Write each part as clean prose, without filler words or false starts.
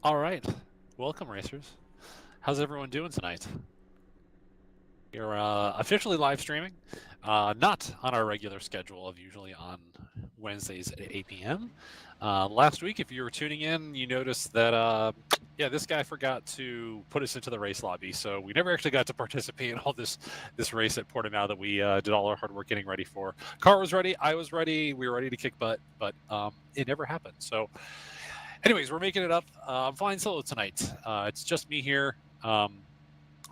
All right, welcome racers. How's everyone doing tonight? You're officially live streaming, not on our regular schedule of usually on Wednesdays at 8 p.m. Last week, if you were tuning in, you noticed that, yeah, this guy forgot to put us into the race lobby, so we never actually got to participate in all this race at Portimao that we did all our hard work getting ready for. Car was ready, I was ready, we were ready to kick butt, but it never happened. So anyways, we're making it up. I'm flying solo tonight. It's just me here. The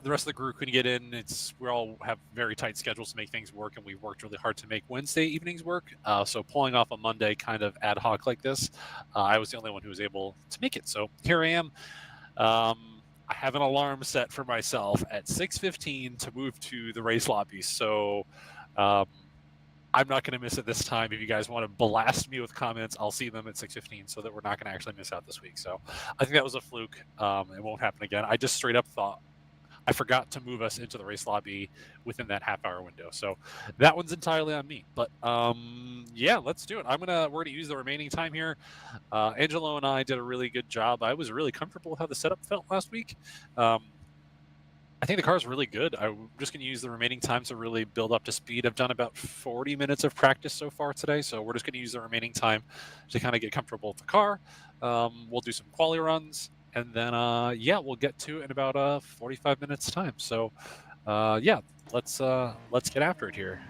rest of the group couldn't get in. We all have very tight schedules to make things work, and we've worked really hard to make Wednesday evenings work. So pulling off a Monday kind of ad hoc like this, I was the only one who was able to make it. So here I am. I have an alarm set for myself at 6:15 to move to the race lobby. So I'm not going to miss it this time. If you guys want to blast me with comments, I'll see them at 6:15 so that we're not going to actually miss out this week. So I think that was a fluke. It won't happen again. I just straight up thought I forgot to move us into the race lobby within that half-hour window. So that one's entirely on me. But yeah, let's do it. We're gonna use the remaining time here. Angelo and I did a really good job. I was really comfortable with how the setup felt last week. I think the car's really good. I'm just going to use the remaining time to really build up to speed. I've done about 40 minutes of practice so far today, so we're just going to use the remaining time to kind of get comfortable with the car. We'll do some quali runs, and then, yeah, we'll get to it in about 45 minutes time. So, yeah, let's get after it here.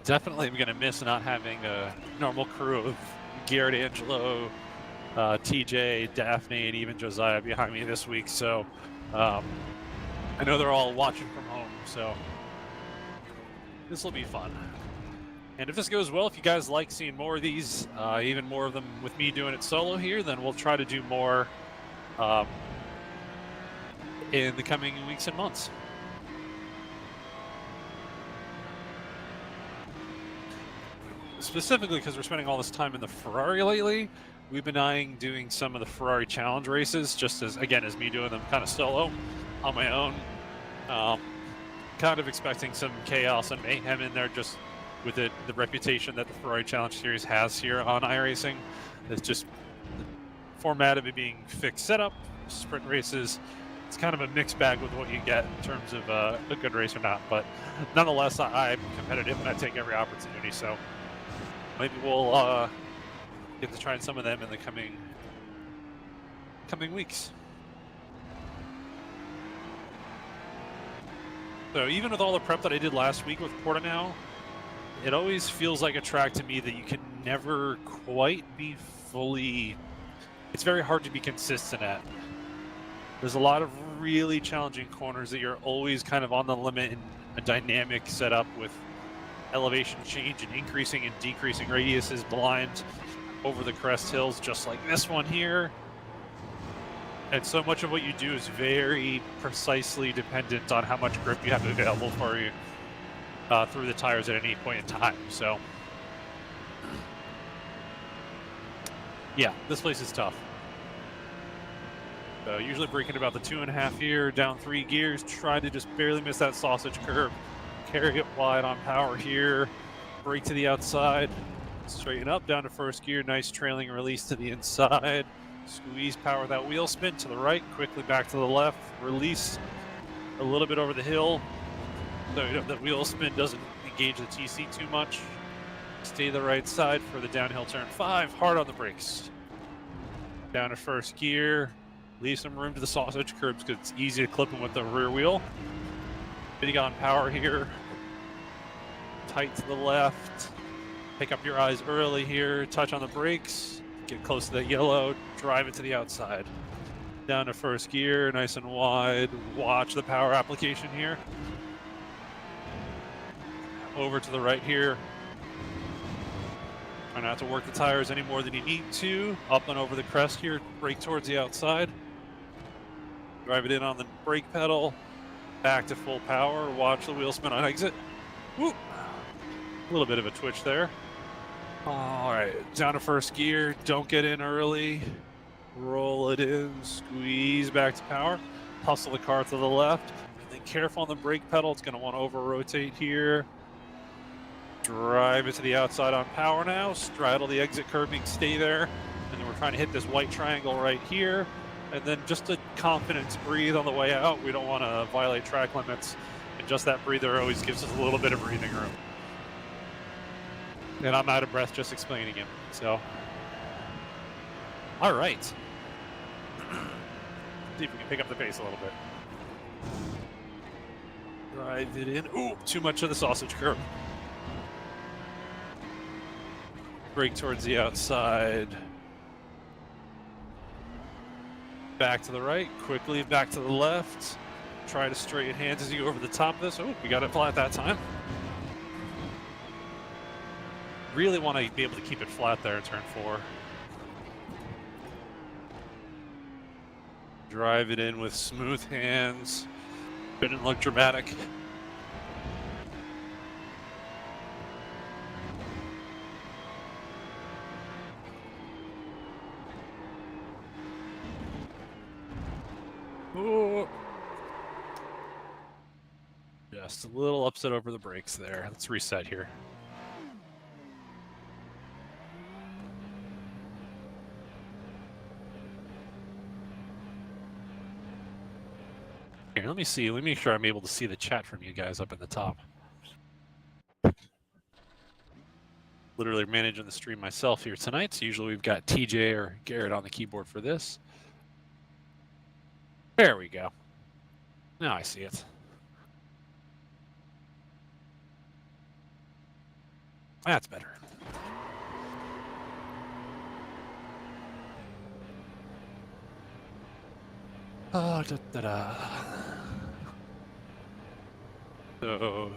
Definitely am going to miss not having a normal crew of Garrett, Angelo, TJ, Daphne, and even Josiah behind me this week. So I know they're all watching from home, so this will be fun. And if this goes well, if you guys like seeing more of these, even more of them with me doing it solo here, then we'll try to do more in the coming weeks and months. Specifically because we're spending all this time in the Ferrari lately, we've been eyeing doing some of the Ferrari challenge races, just as me doing them kind of solo on my own. Kind of expecting some chaos and mayhem in there, just with the reputation that the Ferrari Challenge Series has here on iRacing. It's just the format of it being fixed setup, sprint races. It's kind of a mixed bag with what you get in terms of a good race or not. But nonetheless, I'm competitive and I take every opportunity. So maybe we'll get to try some of them in the coming weeks. So even with all the prep that I did last week with Portimao, it always feels like a track to me that you can never quite be fully... It's very hard to be consistent at. There's a lot of really challenging corners that you're always kind of on the limit in a dynamic setup with elevation change and increasing and decreasing radiuses blind over the crest hills, just like this one here. And so much of what you do is very precisely dependent on how much grip you have available for you through the tires at any point in time. So yeah, this place is tough. Usually braking about the 2.5 here, down 3 gears, trying to just barely miss that sausage curve. Carry it wide on power here, brake to the outside, straighten up down to first gear, nice trailing release to the inside, squeeze power that wheel spin to the right, quickly back to the left, release a little bit over the hill, so the wheel spin doesn't engage the TC too much. Stay the right side for the downhill turn 5, hard on the brakes. Down to first gear, leave some room to the sausage curbs because it's easy to clip them with the rear wheel. Bidding on power here, tight to the left, pick up your eyes early here, touch on the brakes, get close to that yellow, drive it to the outside. Down to first gear, nice and wide, watch the power application here. Over to the right here. Try not to work the tires any more than you need to. Up and over the crest here, brake towards the outside. Drive it in on the brake pedal. Back to full power, watch the wheel spin on exit. Whoop. A little bit of a twitch there. All right, down to first gear, don't get in early. Roll it in, squeeze back to power. Hustle the car to the left, and then careful on the brake pedal. It's going to want to over-rotate here. Drive it to the outside on power now. Straddle the exit curbing, stay there. And then we're trying to hit this white triangle right here. And then just a confidence breathe on the way out. We don't want to violate track limits. And just that breather always gives us a little bit of breathing room. And I'm out of breath just explaining it. So, all right. See if we can pick up the pace a little bit. Drive it in. Ooh, too much of the sausage curve. Brake towards the outside. Back to the right, quickly back to the left. Try to straighten hands as you go over the top of this. Oh, we got it flat that time. Really want to be able to keep it flat there in turn 4. Drive it in with smooth hands. Didn't look dramatic. Ooh. Just a little upset over the brakes there. Let's reset here. Here, let me see. Let me make sure I'm able to see the chat from you guys up in the top. Literally managing the stream myself here tonight. So usually we've got TJ or Garrett on the keyboard for this. There we go. Now I see it. That's better. Oh, So,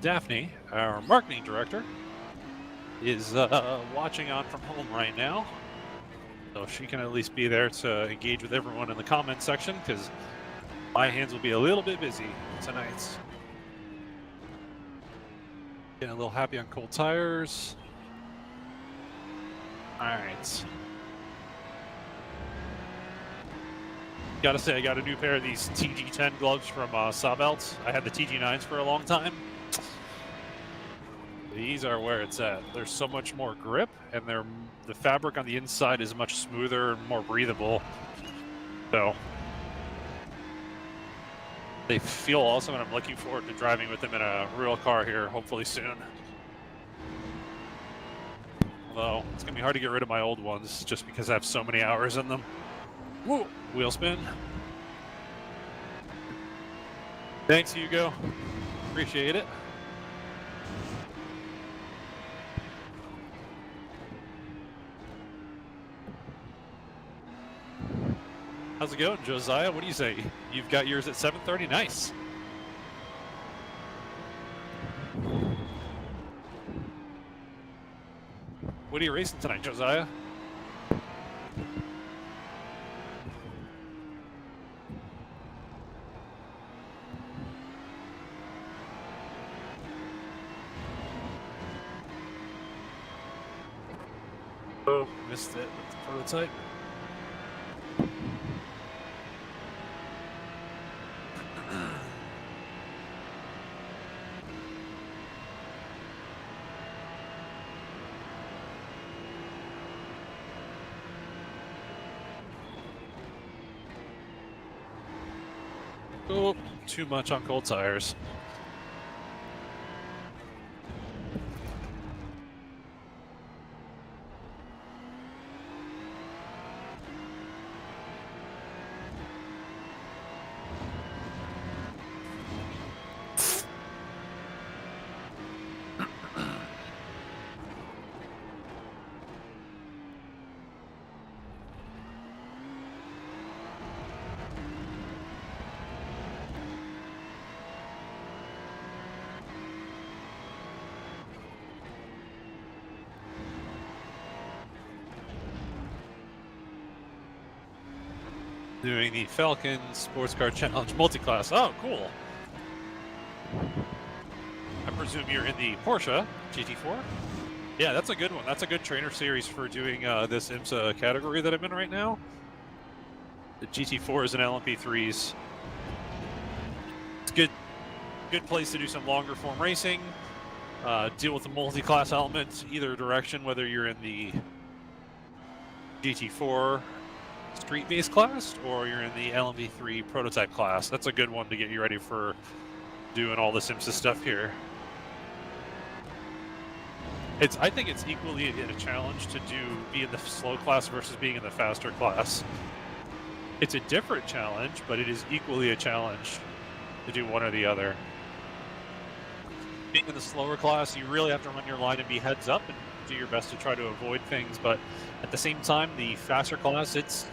Daphne, our marketing director, is watching on from home right now. So she can at least be there to engage with everyone in the comment section, because my hands will be a little bit busy tonight. Getting a little happy on cold tires. All right. Gotta say, I got a new pair of these TG10 gloves from Sabelt. I had the TG9s for a long time. These are where it's at. There's so much more grip, and the fabric on the inside is much smoother and more breathable. So they feel awesome, and I'm looking forward to driving with them in a real car here, hopefully soon. Although it's gonna be hard to get rid of my old ones just because I have so many hours in them. Whoa, wheel spin. Thanks, Hugo. Appreciate it. How's it going, Josiah? What do you say? You've got yours at 7:30? Nice. What are you racing tonight, Josiah? Oh, missed it with the prototype. Oh, too much on cold tires. Doing the Falcon Sports Car Challenge Multiclass. Oh, cool. I presume you're in the Porsche GT4? Yeah, that's a good one. That's a good trainer series for doing this IMSA category that I'm in right now. The GT4s and LMP3s. It's good place to do some longer form racing. Deal with the multi-class elements either direction, whether you're in the GT4 street-based class or you're in the LMP3 prototype class. That's a good one to get you ready for doing all this IMSA stuff here. I think it's equally a challenge to be in the slow class versus being in the faster class. It's a different challenge, but it is equally a challenge to do one or the other. Being in the slower class, you really have to run your line and be heads up and do your best to try to avoid things, but at the same time, the faster class, it's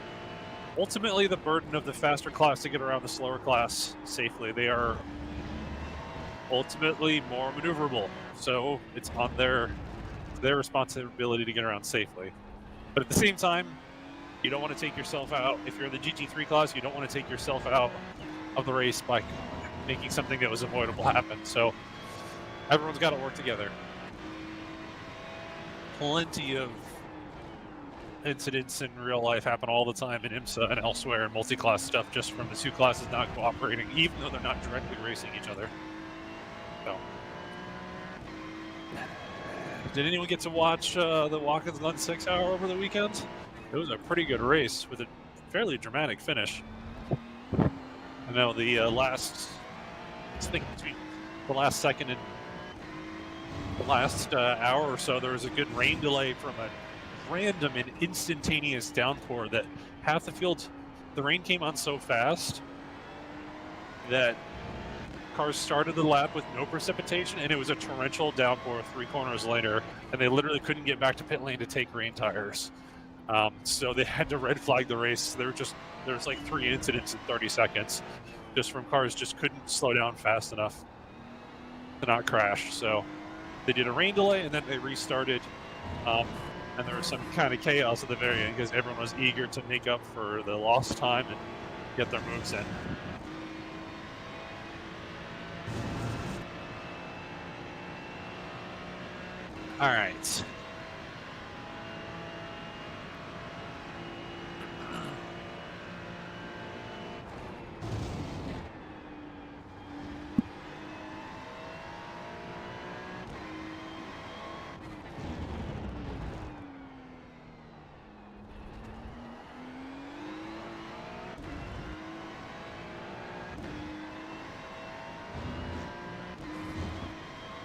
ultimately the burden of the faster class to get around the slower class safely. They are ultimately more maneuverable, so it's on their responsibility to get around safely. But at the same time, you don't want to take yourself out. If you're in the GT3 class, you don't want to take yourself out of the race by making something that was avoidable happen. So everyone's got to work together. Plenty of incidents in real life happen all the time in IMSA and elsewhere, in multi-class stuff, just from the two classes not cooperating, even though they're not directly racing each other. So, did anyone get to watch the Watkins Glen 6 hour over the weekend? It was a pretty good race with a fairly dramatic finish. I know the between the last second and the last hour or so, there was a good rain delay from a random and instantaneous downpour that half the field, the rain came on so fast that cars started the lap with no precipitation, and it was a torrential downpour 3 corners later, and they literally couldn't get back to pit lane to take rain tires. So they had to red flag the race. There was like 3 incidents in 30 seconds, just from cars just couldn't slow down fast enough to not crash. So they did a rain delay, and then they restarted, and there was some kind of chaos at the very end because everyone was eager to make up for the lost time and get their moves in. All right.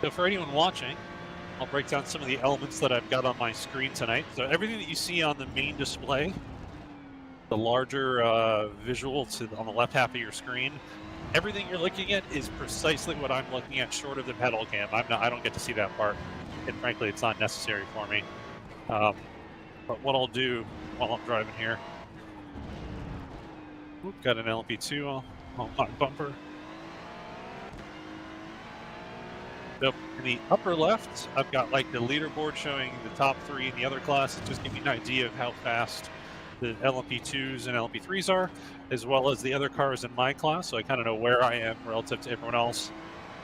So for anyone watching, I'll break down some of the elements that I've got on my screen tonight. So everything that you see on the main display, the larger visual on the left half of your screen, everything you're looking at is precisely what I'm looking at, short of the pedal cam. I don't get to see that part, and frankly, it's not necessary for me. But what I'll do while I'm driving here, got an LMP2 on my bumper. So in the upper left, I've got like the leaderboard showing the top 3 in the other class. It just gives you an idea of how fast the LMP2s and LMP3s are, as well as the other cars in my class, so I kind of know where I am relative to everyone else.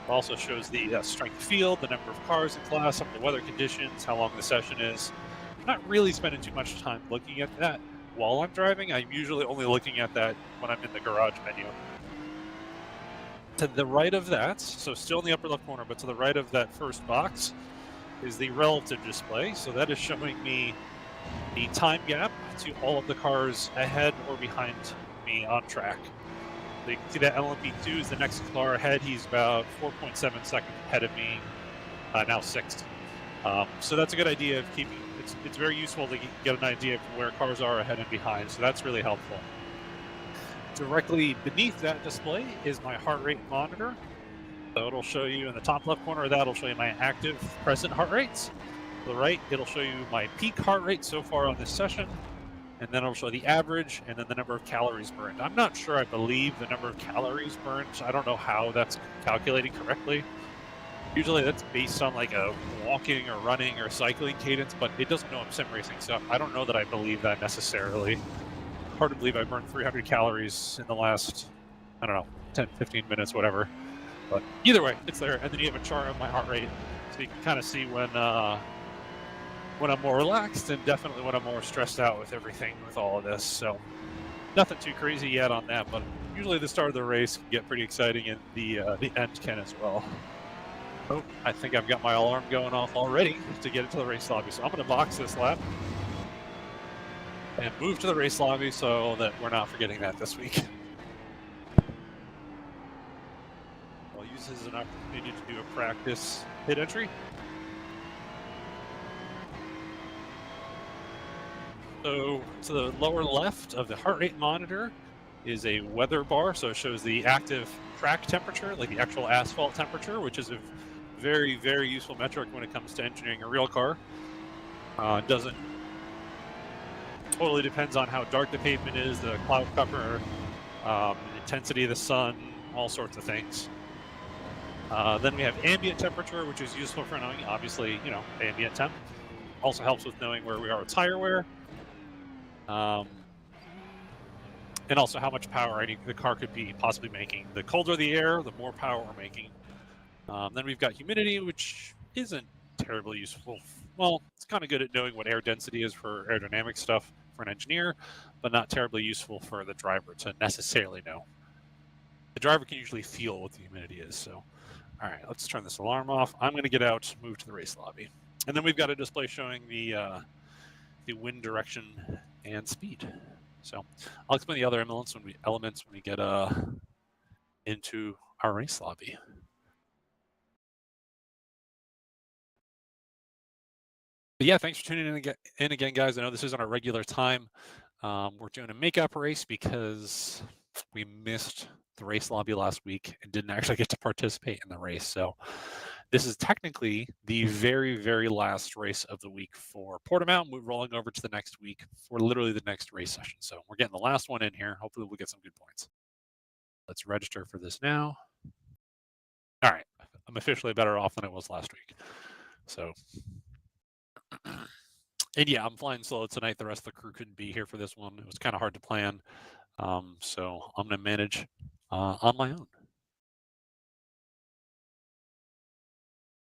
It also shows the strength of field, the number of cars in class, some of the weather conditions, how long the session is. I'm not really spending too much time looking at that while I'm driving. I'm usually only looking at that when I'm in the garage menu. To the right of that, so still in the upper left corner, but to the right of that first box is the relative display. So that is showing me the time gap to all of the cars ahead or behind me on track. So you can see that LMP2 is the next car ahead. He's about 4.7 seconds ahead of me, now 6th. So that's a good idea of keeping, it's very useful to get an idea of where cars are ahead and behind, so that's really helpful. Directly beneath that display is my heart rate monitor. So it'll show you in the top left corner of that, it'll show you my active present heart rates. To the right, it'll show you my peak heart rate so far on this session, and then it'll show the average and then the number of calories burned. I'm not sure I believe the number of calories burned, so I don't know how that's calculated correctly. Usually that's based on like a walking or running or cycling cadence, but it doesn't know I'm sim racing, so I don't know that I believe that necessarily. Hard to believe I burned 300 calories in the last, I don't know, 10, 15 minutes, whatever. But either way, it's there. And then you have a chart of my heart rate, so you can kind of see when I'm more relaxed and definitely when I'm more stressed out with everything, with all of this. So nothing too crazy yet on that, but usually the start of the race can get pretty exciting, and the end can as well. Oh, I think I've got my alarm going off already to get into the race lobby, so I'm going to box this lap and move to the race lobby so that we're not forgetting that this week. I'll use this as an opportunity to do a practice hit entry. So to the lower left of the heart rate monitor is a weather bar, so it shows the active track temperature, like the actual asphalt temperature, which is a very, very useful metric when it comes to engineering a real car. Doesn't totally depends on how dark the pavement is, the cloud cover, the intensity of the sun, all sorts of things. Then we have ambient temperature, which is useful for knowing, obviously, you know, ambient temp. Also helps with knowing where we are with tire wear. And also how much power the car could be possibly making. The colder the air, the more power we're making. Then we've got humidity, which isn't terribly useful. Well, it's kind of good at knowing what air density is for aerodynamic stuff for an engineer, but not terribly useful for the driver to necessarily know. The driver can usually feel what the humidity is. So, all right, let's turn this alarm off. I'm going to get out, move to the race lobby. And then we've got a display showing the wind direction and speed. So I'll explain the other elements when we get into our race lobby. But yeah, thanks for tuning in again, guys. I know this isn't our regular time. We're doing a makeup race because we missed the race lobby last week and didn't actually get to participate in the race. So this is technically the very, very last race of the week for Portimao. We're rolling over to the next week for literally the next race session. So we're getting the last one in here. Hopefully we'll get some good points. Let's register for this now. All right. I'm officially better off than I was last week. So, and yeah, I'm flying solo tonight. The rest of the crew couldn't be here for this one. It was kind of hard to plan. So I'm going to manage on my own.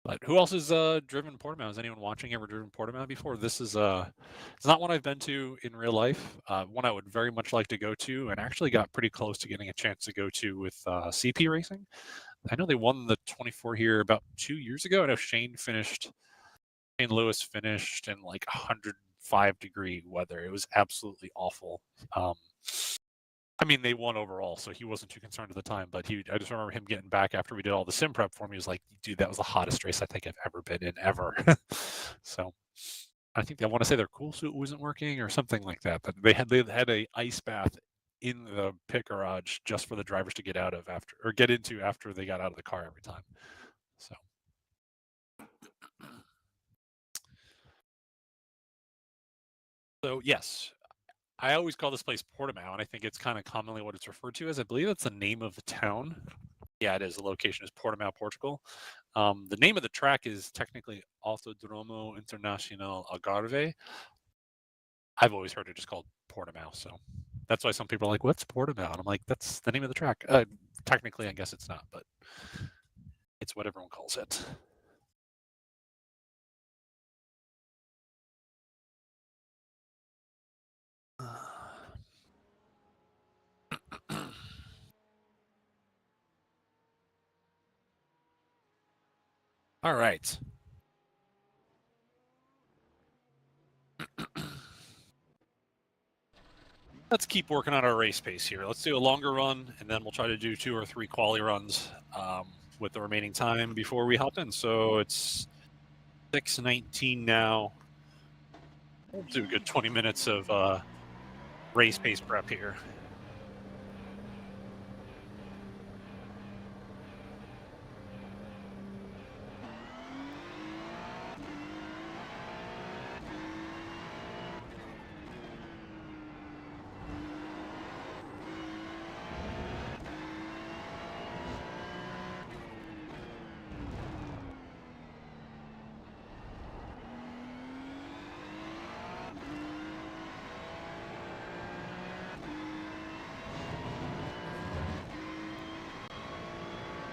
But who else has driven Portimao? Has anyone watching ever driven Portimao before? This is it's not one I've been to in real life. One I would very much like to go to, and actually got pretty close to getting a chance to go to with CP Racing. I know they won the 24 here about 2 years ago. I know Shane Lewis finished in like 105-degree weather. It was absolutely awful. I mean, they won overall, so he wasn't too concerned at the time. But I just remember him getting back after we did all the sim prep for me. He was like, "Dude, that was the hottest race I think I've ever been in ever." So, I think I want to say their cool suit wasn't working or something like that. But they had a ice bath in the pit garage just for the drivers to get into after they got out of the car every time. So yes, I always call this place Portimao, and I think it's kind of commonly what it's referred to as. I believe that's the name of the town. Yeah, it is. The location is Portimao, Portugal. The name of the track is technically Autodromo Internacional Algarve. I've always heard it just called Portimao, so that's why some people are like, "What's Portimao?" And I'm like, "That's the name of the track." Technically, I guess it's not, but it's what everyone calls it. All right. Let's keep working on our race pace here. Let's do a longer run, and then we'll try to do 2 or 3 quali runs with the remaining time before we hop in. So it's 6:19 now. We'll do a good 20 minutes of race pace prep here.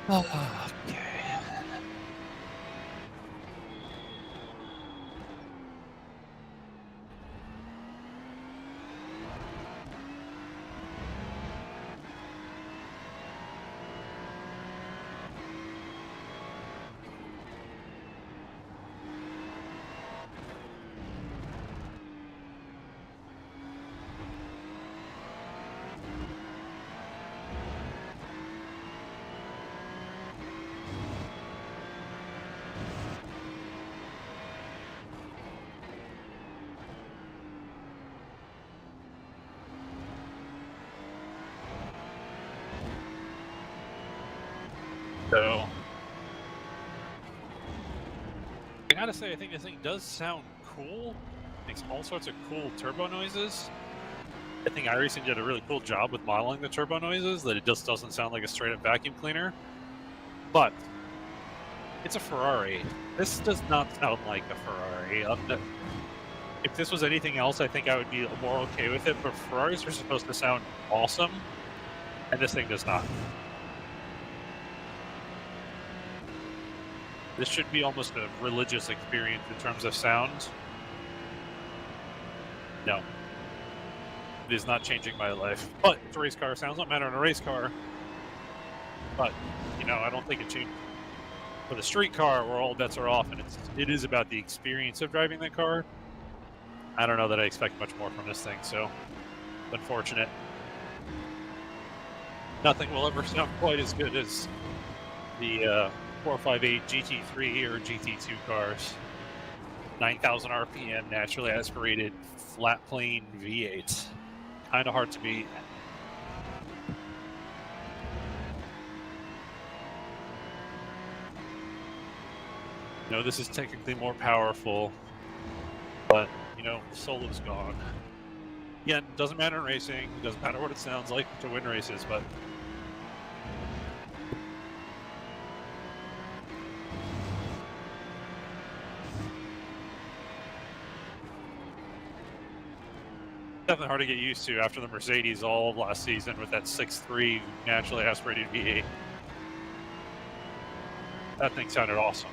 Okay. So I gotta say, I think this thing does sound cool. Makes all sorts of cool turbo noises. I think iRacing did a really cool job with modeling the turbo noises, that it just doesn't sound like a straight up vacuum cleaner. But it's a Ferrari. This does not sound like a Ferrari. If this was anything else, I think I would be more okay with it, but Ferraris are supposed to sound awesome, and this thing does not. This should be almost a religious experience in terms of sound. No. It is not changing my life. But it's a race car. Sounds don't matter in a race car. But, you know, I don't think it changed. For the street car, where all bets are off, and it is about the experience of driving that car. I don't know that I expect much more from this thing, so unfortunate. Nothing will ever sound quite as good as the 458 GT3 or GT2 cars. 9,000 RPM, naturally aspirated, flat plane V8. Kind of hard to beat. You know, this is technically more powerful, but, you know, the solo's gone. Again, doesn't matter in racing, doesn't matter what it sounds like to win races, but definitely hard to get used to after the Mercedes all of last season with that 6.3 naturally aspirated V8. That thing sounded awesome.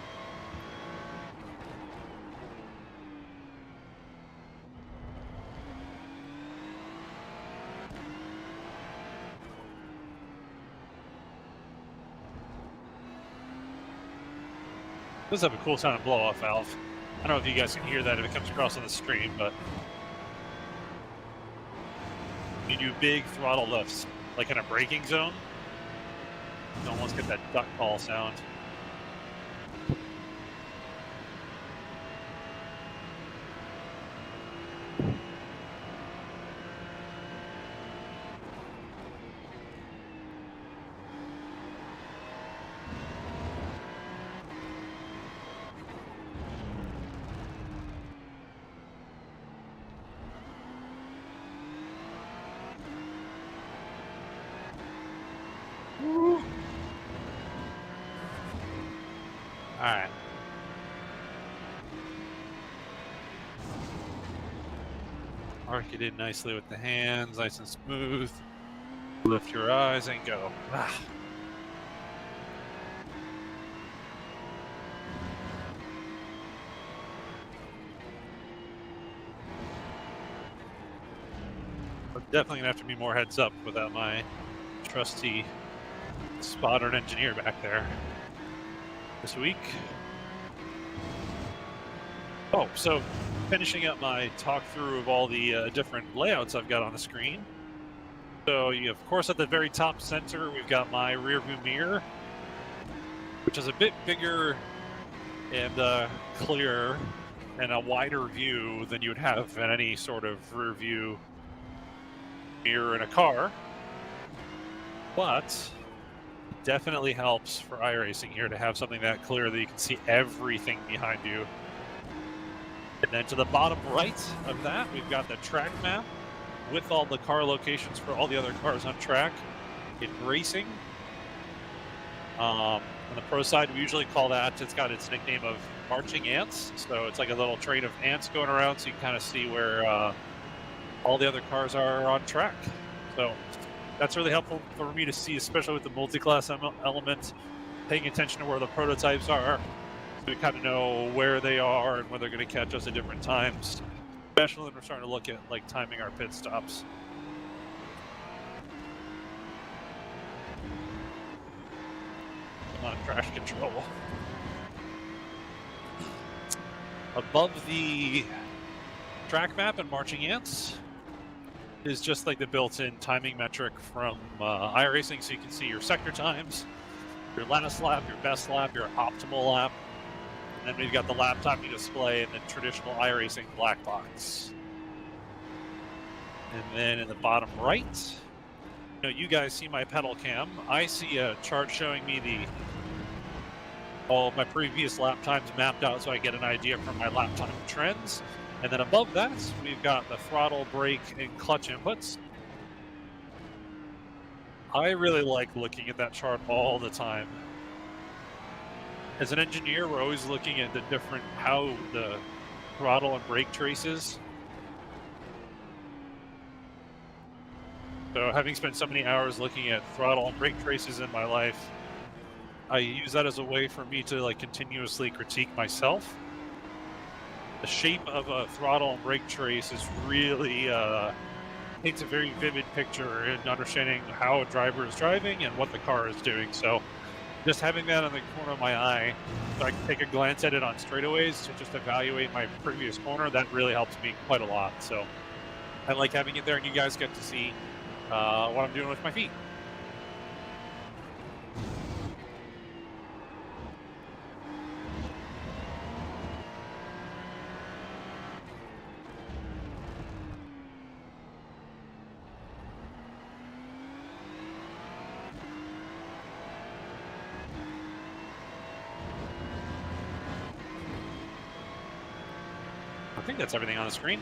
Does have a cool sounding blow-off valve. I don't know if you guys can hear that if it comes across on the stream, but you do big throttle lifts, like in a braking zone, you almost get that duck call sound. Alright. Arc it in nicely with the hands, nice and smooth. Lift your eyes and go. Ah. I'm definitely gonna have to be more heads up without my trusty spotter and engineer back there this week. Oh, so finishing up my talk through of all the different layouts I've got on the screen. So you of course at the very top center we've got my rear view mirror, which is a bit bigger and clearer and a wider view than you would have in any sort of rear view mirror in a car. But definitely helps for iRacing here to have something that clear that you can see everything behind you. And then to the bottom right of that, we've got the track map with all the car locations for all the other cars on track in racing. On the pro side, we usually call that, it's got its nickname of marching ants. So it's like a little train of ants going around, so you can kind of see where all the other cars are on track. So that's really helpful for me to see, especially with the multi-class element, paying attention to where the prototypes are, so we kind of know where they are and when they're going to catch us at different times, especially when we're starting to look at like timing our pit stops. On trash control. Above the track map and marching ants is just like the built-in timing metric from iRacing, so you can see your sector times, your last lap, your best lap, your optimal lap, and then we've got the lap timing display and the traditional iRacing black box. And then in the bottom right, you know, you guys see my pedal cam. I see a chart showing me the all my previous lap times mapped out so I get an idea from my lap time trends. And then above that, we've got the throttle, brake, and clutch inputs. I really like looking at that chart all the time. As an engineer, we're always looking at the different, how the throttle and brake traces. So having spent so many hours looking at throttle and brake traces in my life, I use that as a way for me to like continuously critique myself. The shape of a throttle and brake trace is really paints a very vivid picture in understanding how a driver is driving and what the car is doing. So just having that on the corner of my eye, so I can take a glance at it on straightaways to just evaluate my previous corner, that really helps me quite a lot. So I like having it there, and you guys get to see what I'm doing with my feet. I think that's everything on the screen.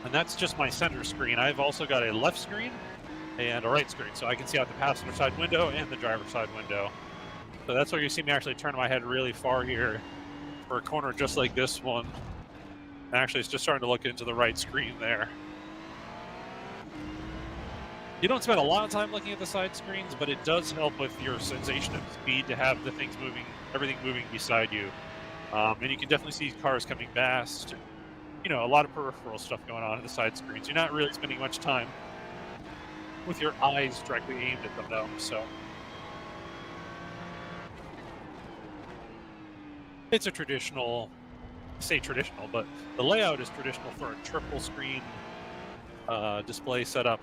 And that's just my center screen. I've also got a left screen and a right screen, so I can see out the passenger side window and the driver's side window. So that's where you see me actually turn my head really far here for a corner just like this one. And actually, it's just starting to look into the right screen there. You don't spend a lot of time looking at the side screens, but it does help with your sensation of speed to have the things moving, everything moving beside you. And you can definitely see cars coming past. You know, a lot of peripheral stuff going on in the side screens. You're not really spending much time with your eyes directly aimed at them, though. So it's a traditional, say traditional, but the layout is traditional for a triple screen display setup.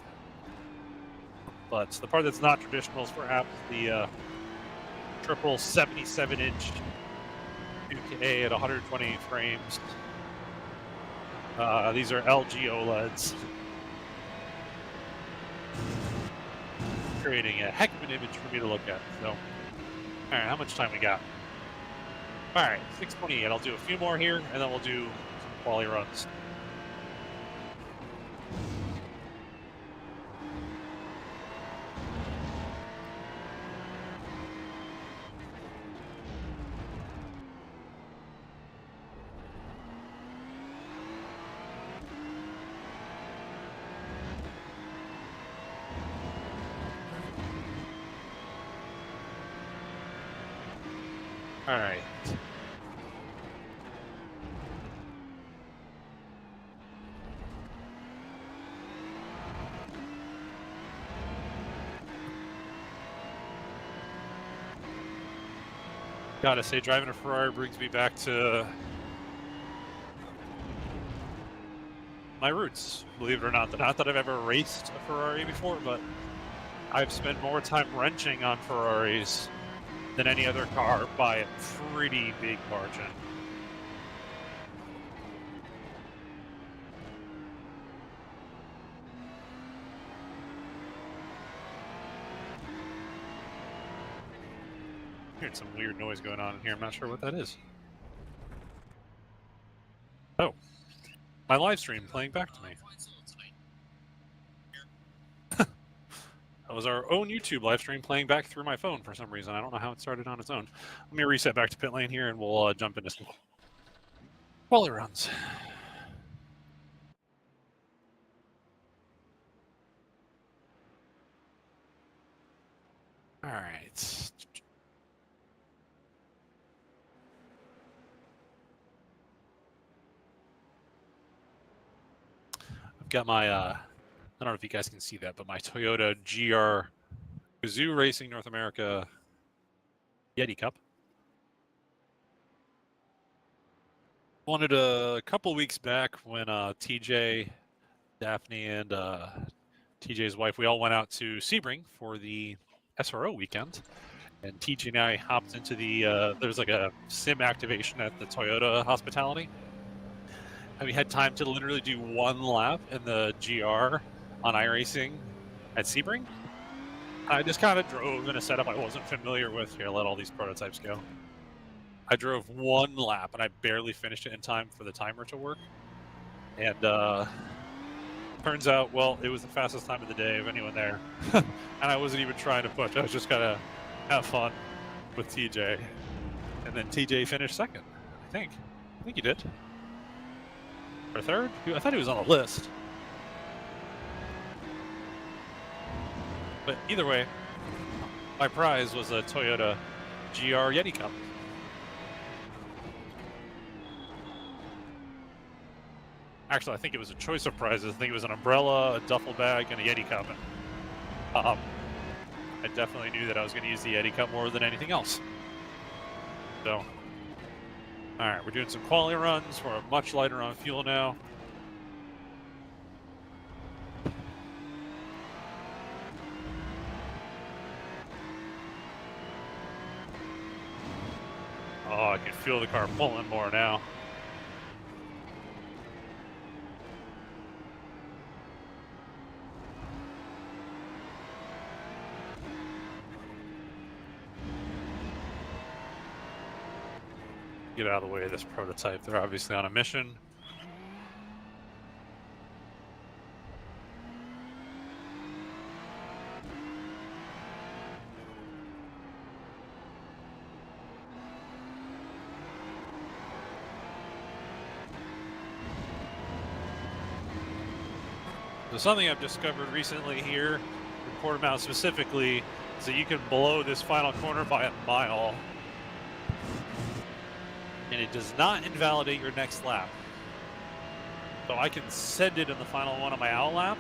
But the part that's not traditional is perhaps the triple 77-inch 2K at 120 frames. These are LG OLEDs, creating a heck of an image for me to look at. So, all right, how much time we got? All right, 6:28. I'll do a few more here, and then we'll do some quali runs. All right. Gotta say, driving a Ferrari brings me back to my roots, believe it or not. Not that I've ever raced a Ferrari before, but I've spent more time wrenching on Ferraris than any other car by a pretty big margin. Hearing some weird noise going on in here. I'm not sure what that is. Oh, my live stream playing back to me. That was our own YouTube live stream playing back through my phone for some reason. I don't know how it started on its own. Let me reset back to pit lane here, and we'll jump into some quali runs. All right. I've got my, I don't know if you guys can see that, but my Toyota GR Gazoo Racing North America Yeti Cup. Wanted a couple weeks back when TJ, Daphne, and TJ's wife, we all went out to Sebring for the SRO weekend. And TJ and I hopped into the, there's like a sim activation at the Toyota hospitality. And we had time to literally do one lap in the GR on iRacing at Sebring. I just kind of drove in a setup I wasn't familiar with. Here, let all these prototypes go. I drove one lap, and I barely finished it in time for the timer to work. And turns out, well, it was the fastest time of the day of anyone there. And I wasn't even trying to push. I was just going to have fun with TJ. And then TJ finished second, I think. I think he did. Or third? I thought he was on the list. But either way, my prize was a Toyota GR Yeti Cup. Actually, I think it was a choice of prizes. I think it was an umbrella, a duffel bag, and a Yeti Cup. I definitely knew that I was going to use the Yeti Cup more than anything else. So, all right, we're doing some quality runs. We're much lighter on fuel now. Oh, I can feel the car pulling more now. Get out of the way of this prototype. They're obviously on a mission. So something I've discovered recently here in Portimao specifically is that you can blow this final corner by a mile. And it does not invalidate your next lap. So I can send it in the final one of my out lap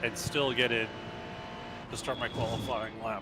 and still get in to start my qualifying lap.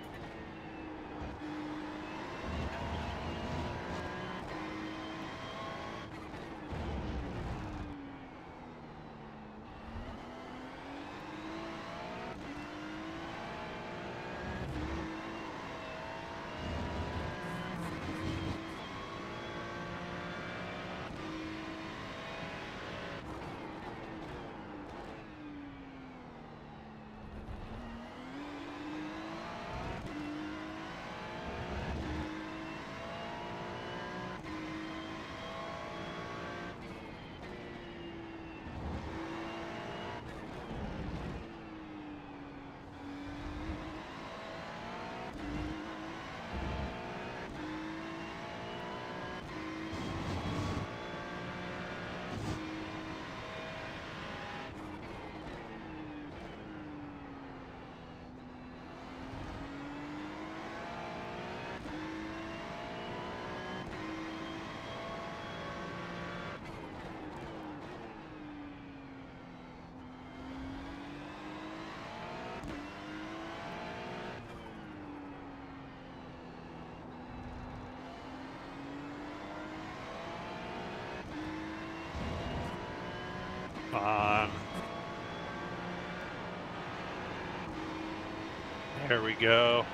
There we go.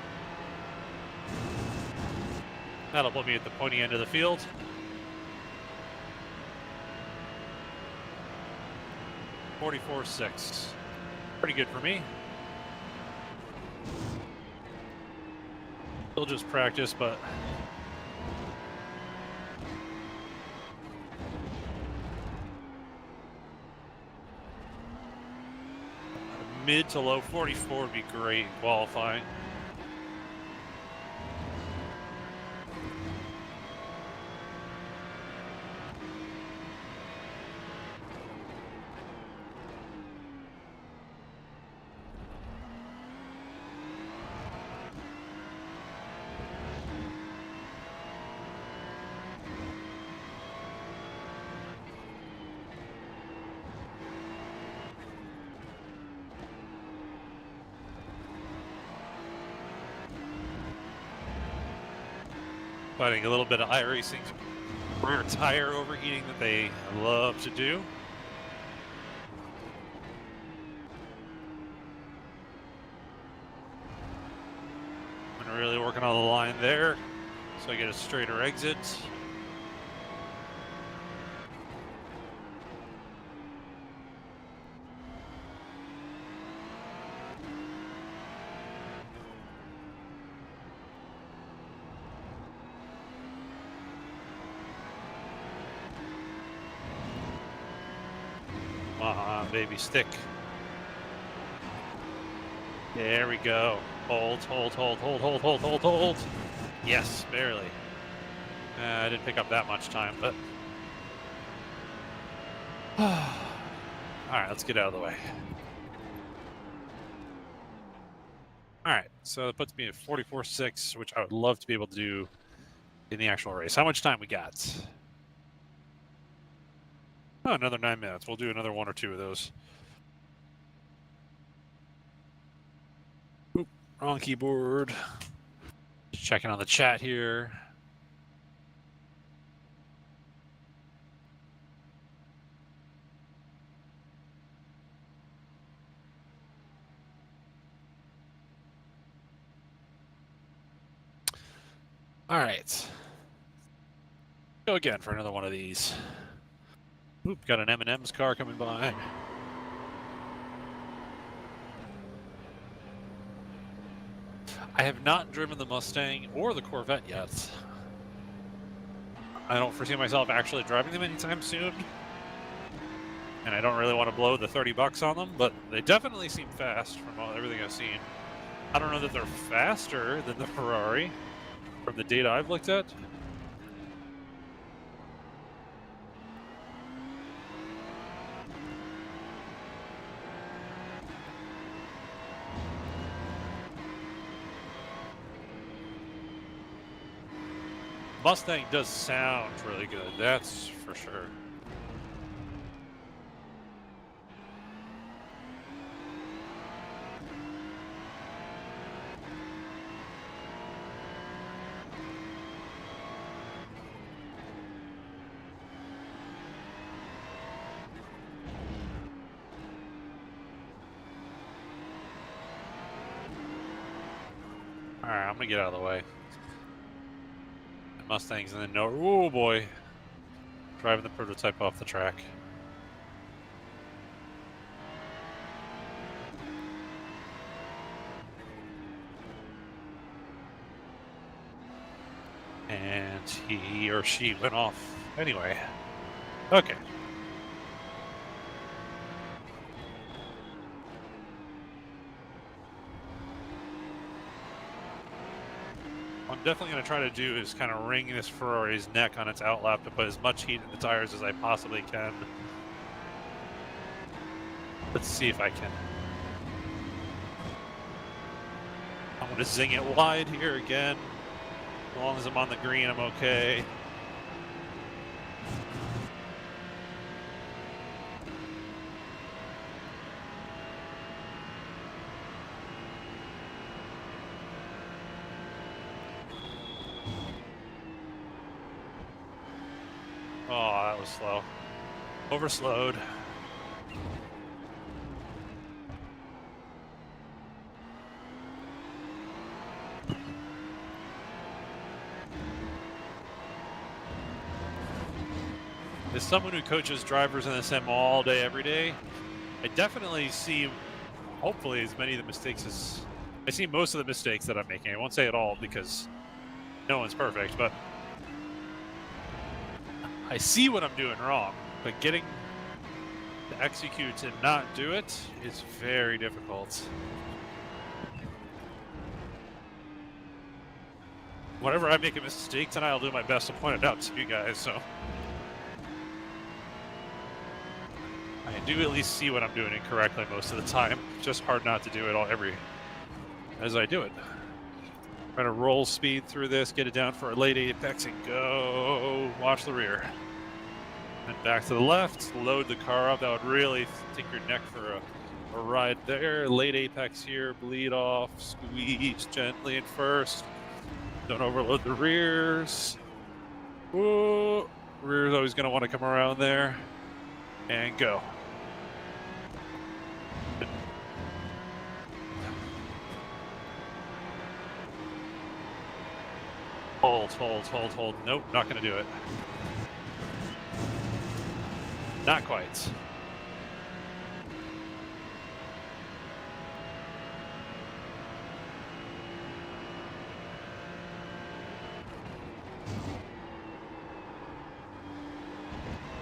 That'll put me at the pointy end of the field. .44.6. Pretty good for me. Still just practice, but mid to low 44 would be great in qualifying. Fighting a little bit of iRacing's rear tire overheating that they love to do. I'm really working on the line there, so I get a straighter exit. on, baby, stick. There we go. Hold, hold, hold, hold, hold, hold, hold, hold. Yes, barely. I didn't pick up that much time, but... Alright, let's get out of the way. Alright, so it puts me at 44.6, which I would love to be able to do in the actual race. How much time we got? Oh, another 9 minutes. We'll do another 1 or 2 of those. Oop, wrong keyboard. Just checking on the chat here. All right. Go again for another one of these. Oop, got an M&M's car coming by. I have not driven the Mustang or the Corvette yet. I don't foresee myself actually driving them anytime soon. And I don't really want to blow the $30 on them, but they definitely seem fast from everything I've seen. I don't know that they're faster than the Ferrari from the data I've looked at. Mustang does sound really good, that's for sure. All right, I'm gonna get out of the way. Mustangs and then no, oh boy, driving the prototype off the track. And he or she went off anyway. Okay. What I'm definitely going to try to do is kind of wring this Ferrari's neck on its outlap to put as much heat in the tires as I possibly can. Let's see if I can. I'm going to zing it wide here again. As long as I'm on the green, I'm okay. Oh, that was slow. Overslowed. As someone who coaches drivers in the sim all day, every day, I definitely see, hopefully, as many of the mistakes as... I see most of the mistakes that I'm making. I won't say it all because no one's perfect, but I see what I'm doing wrong. But getting to execute and not do it is very difficult. Whenever I make a mistake tonight, I'll do my best to point it out to you guys, so... I do at least see what I'm doing incorrectly most of the time. It's just hard not to do it as I do it. Try to roll speed through this, get it down for a late apex, and go. Watch the rear. And back to the left, load the car up. That would really take your neck for a ride there. Late apex here, bleed off, squeeze gently in first. Don't overload the rears. Whoa. Rear's always going to want to come around there. And go. Hold, hold, hold, hold. Nope, not going to do it. Not quite.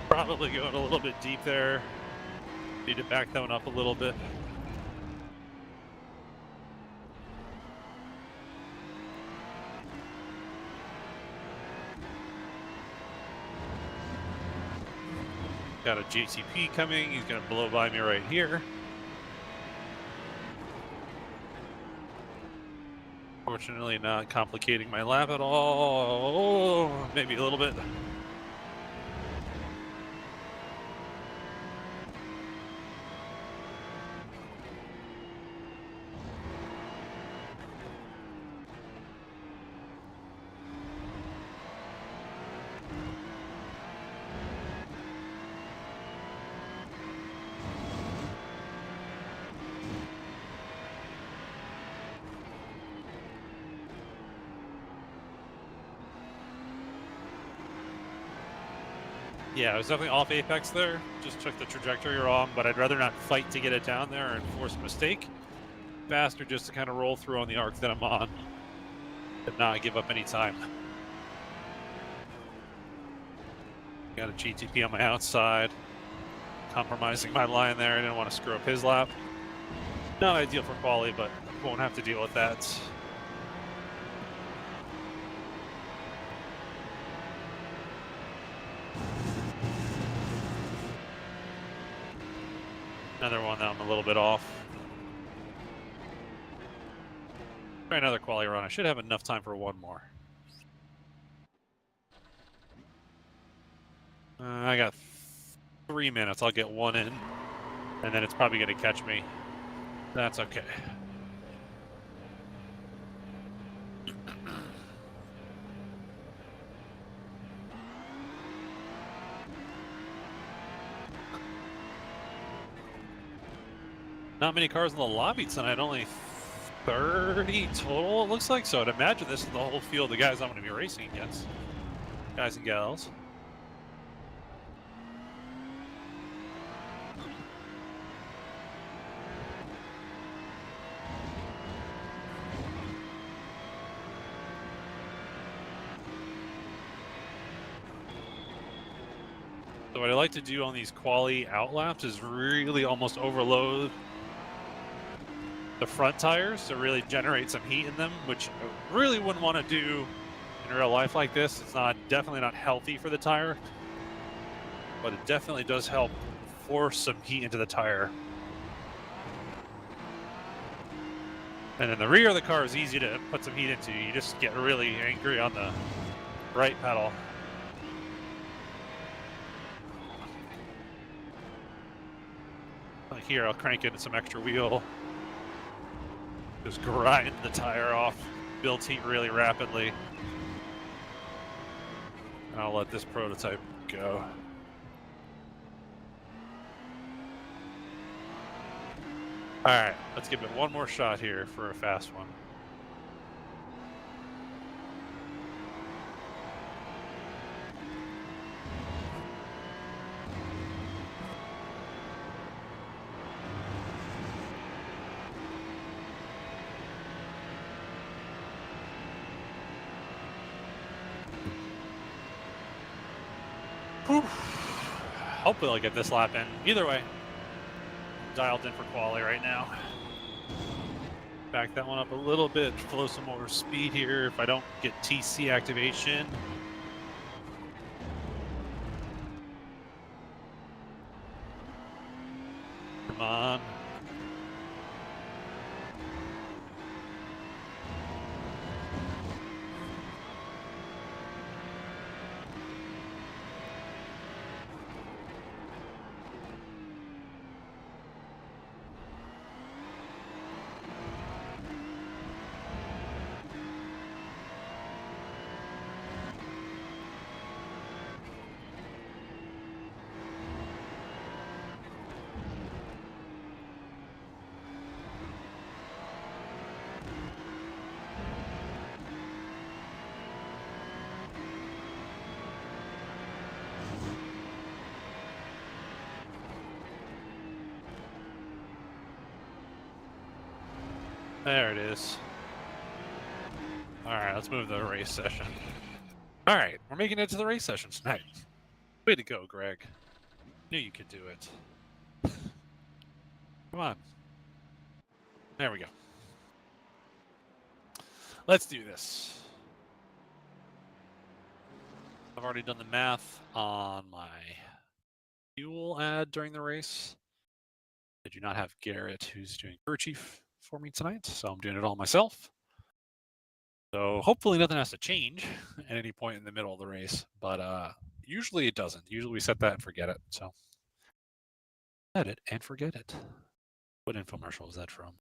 Probably going a little bit deep there. Need to back that one up a little bit. Got a GTP coming. He's going to blow by me right here. Fortunately, not complicating my lap at all. Oh, maybe a little bit. Yeah, I was definitely off apex there. Just took the trajectory wrong, but I'd rather not fight to get it down there and force a mistake. Faster just to kind of roll through on the arc that I'm on and not give up any time. Got a GTP on my outside. Compromising my line there. I didn't want to screw up his lap. Not ideal for quali, but won't have to deal with that. Another one that I'm a little bit off. Try another quali run. I should have enough time for one more. I got 3 minutes. I'll get one in, and then it's probably going to catch me. That's okay. Not many cars in the lobby tonight, only 30 total, it looks like. So I'd imagine this is the whole field of guys I'm going to be racing against. Guys and gals. So what I like to do on these quali out laps is really almost overload the front tires to really generate some heat in them, which I really wouldn't want to do in real life like this. It's definitely not healthy for the tire, but it definitely does help force some heat into the tire. And then the rear of the car is easy to put some heat into. You just get really angry on the right pedal. Like here, I'll crank in some extra wheel. Just grind the tire off, builds heat really rapidly. And I'll let this prototype go. All right, let's give it one more shot here for a fast one. Hopefully I'll get this lap in. Either way, dialed in for quali right now. Back that one up a little bit, flow some more speed here if I don't get TC activation. Come on. There it is. All right, let's move to the race session. All right, we're making it to the race session tonight. Way to go, Greg. Knew you could do it. Come on. There we go. Let's do this. I've already done the math on my fuel ad during the race. I do not have Garrett, who's doing crew chief for me tonight, so I'm doing it all myself. So hopefully nothing has to change at any point in the middle of the race, but usually it doesn't. Usually we set that and forget it. So set it and forget it. What infomercial is that from?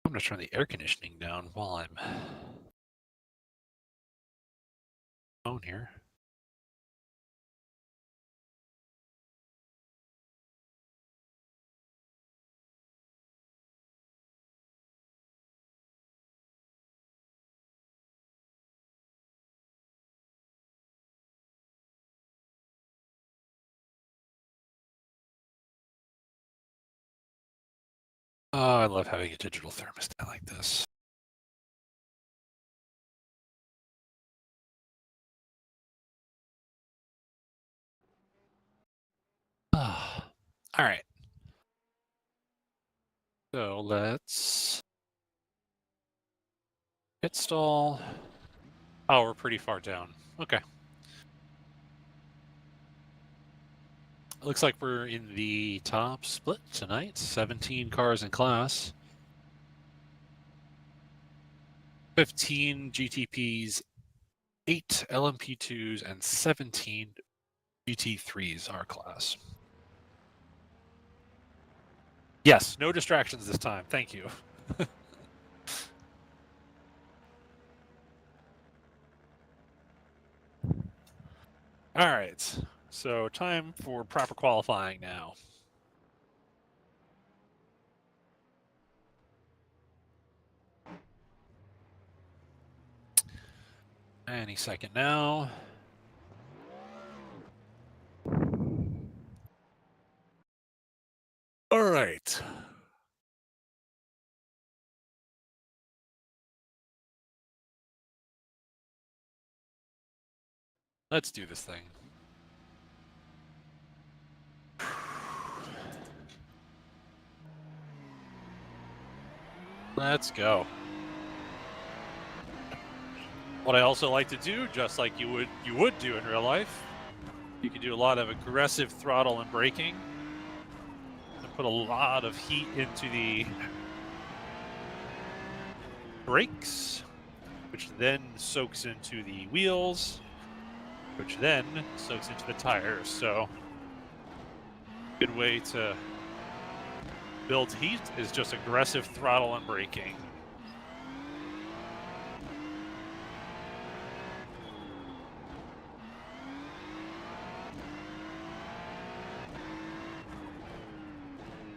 I'm going to turn the air conditioning down while I'm on here. Oh, I love having a digital thermostat like this. All right. So let's pit stall. Oh, we're pretty far down. Okay. It looks like we're in the top split tonight. 17 cars in class. 15 GTPs, 8 LMP2s, and 17 GT3s our class. Yes, no distractions this time. Thank you. All right, so time for proper qualifying now. Any second now. All right. Let's do this thing. Let's go. What I also like to do, just like you would do in real life, you can do a lot of aggressive throttle and braking and put a lot of heat into the brakes, which then soaks into the wheels, which then soaks into the tires. So good way to build heat is just aggressive throttle and braking.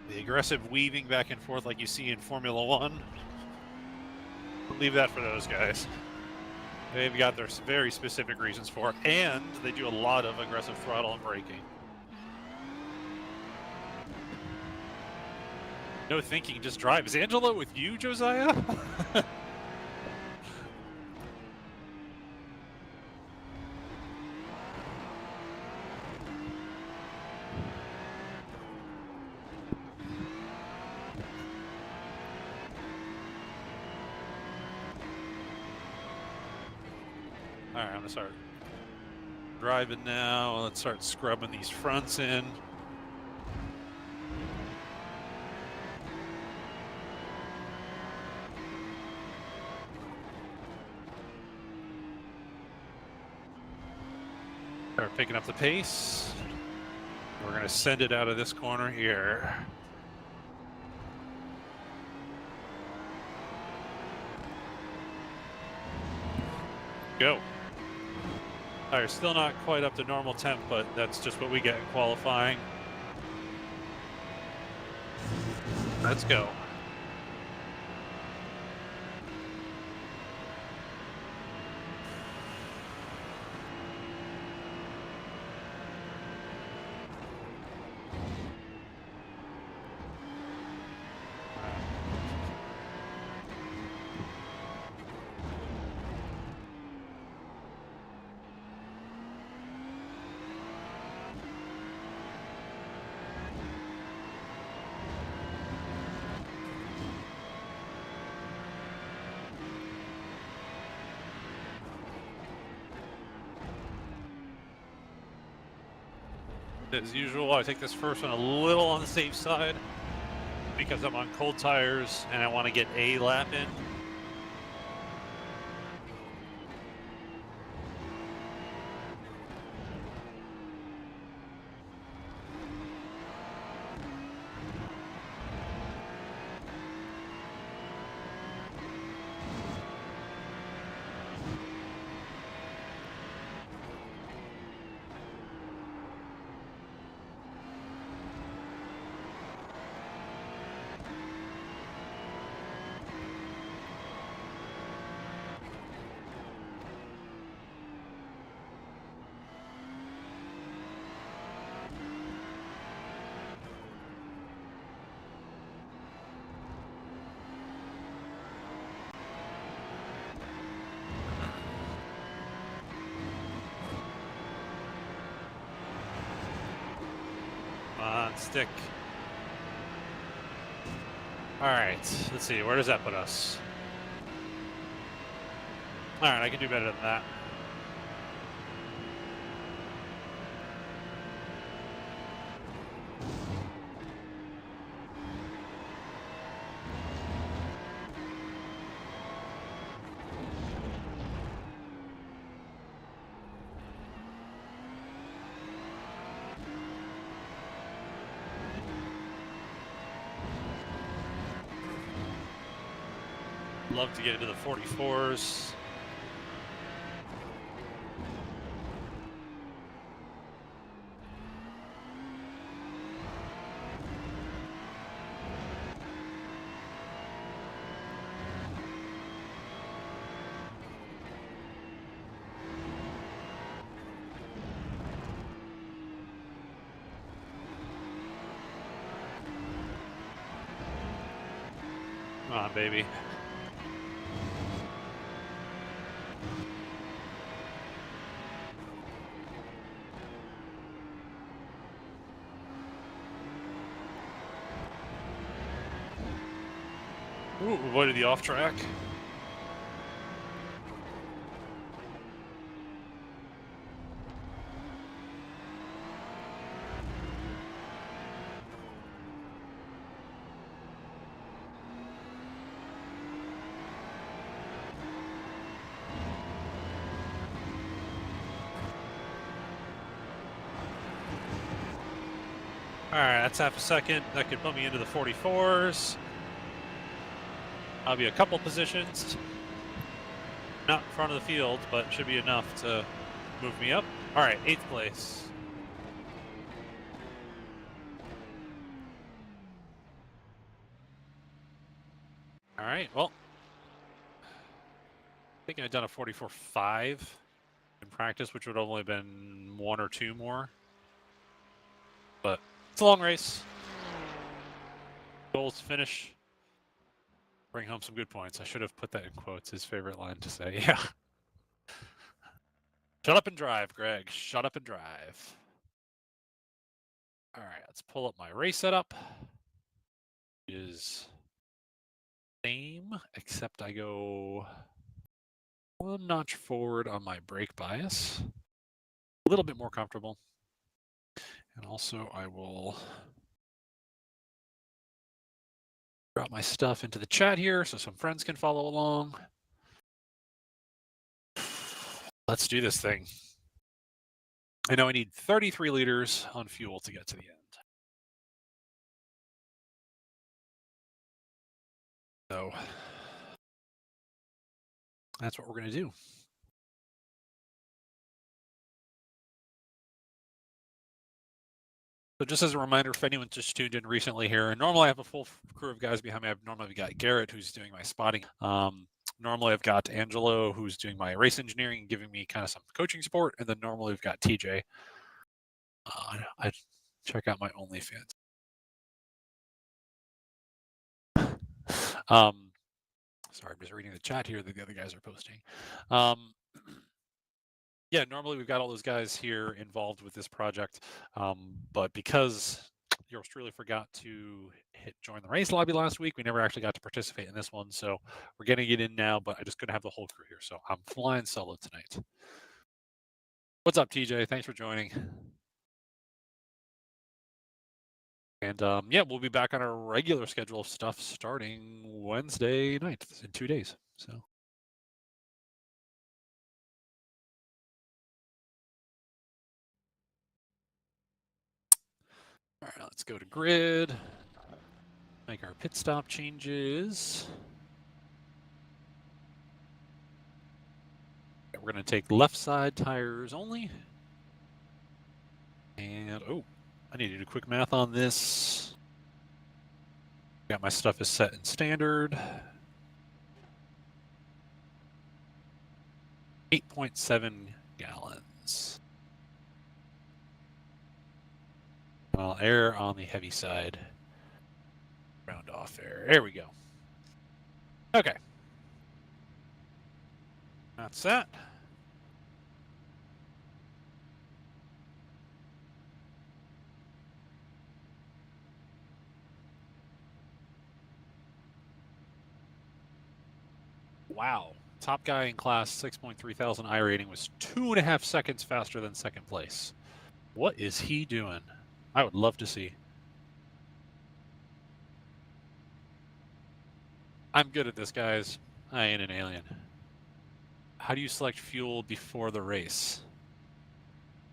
The aggressive weaving back and forth like you see in Formula One, leave that for those guys. They've got their very specific reasons for it, and they do a lot of aggressive throttle and braking. No thinking, just drive. Is Angela with you, Josiah? All right, I'm gonna start driving now. Let's start scrubbing these fronts in. Start picking up the pace. We're gonna send it out of this corner here. go. Tire's still not quite up to normal temp, but that's just what we get in qualifying. Let's go. As usual, I take this first one a little on the safe side because I'm on cold tires and I want to get a lap in. Stick. All right, let's see, where does that put us? All right, I can do better than that. Love to get into the 44s. Come on, baby. Ooh, avoided the off track. All right, that's half a second. That could put me into the 44s. I'll be a couple positions. Not in front of the field, but should be enough to move me up. All right, 8th place. All right, well, I think I'd done a 44.5 in practice, which would have only been 1 or 2 more. But it's a long race. Goal is to finish. Bring home some good points. I should have put that in quotes, his favorite line to say. Yeah. Shut up and drive, Greg. Shut up and drive. All right, let's pull up my race setup. It is same, except I go 1 notch forward on my brake bias. A little bit more comfortable. And also I will drop my stuff into the chat here so some friends can follow along. Let's do this thing. I know I need 33 liters on fuel to get to the end. So that's what we're going to do. So just as a reminder, if anyone's just tuned in recently here, and normally I have a full crew of guys behind me. I've normally got Garrett, who's doing my spotting. Normally I've got Angelo, who's doing my race engineering and giving me kind of some coaching support. And then normally we've got TJ. I check out my OnlyFans. Sorry, I'm just reading the chat here that the other guys are posting. Yeah, normally we've got all those guys here involved with this project, but because yours truly forgot to hit join the race lobby last week, we never actually got to participate in this one, so we're getting it in now, but I just couldn't have the whole crew here, so I'm flying solo tonight. What's up, TJ? Thanks for joining. And yeah, we'll be back on our regular schedule of stuff starting Wednesday night in 2 days. So. All right, let's go to grid. Make our pit stop changes. We're going to take left side tires only. And, oh, I need to do quick math on this. Got my stuff is set in standard. 8.7 gallons. Well, air on the heavy side. Round off air. There we go. Okay. That's that. Wow. Top guy in class 6.3 thousand I rating was 2.5 seconds faster than second place. What is he doing? I would love to see. I'm good at this, guys. I ain't an alien. How do you select fuel before the race?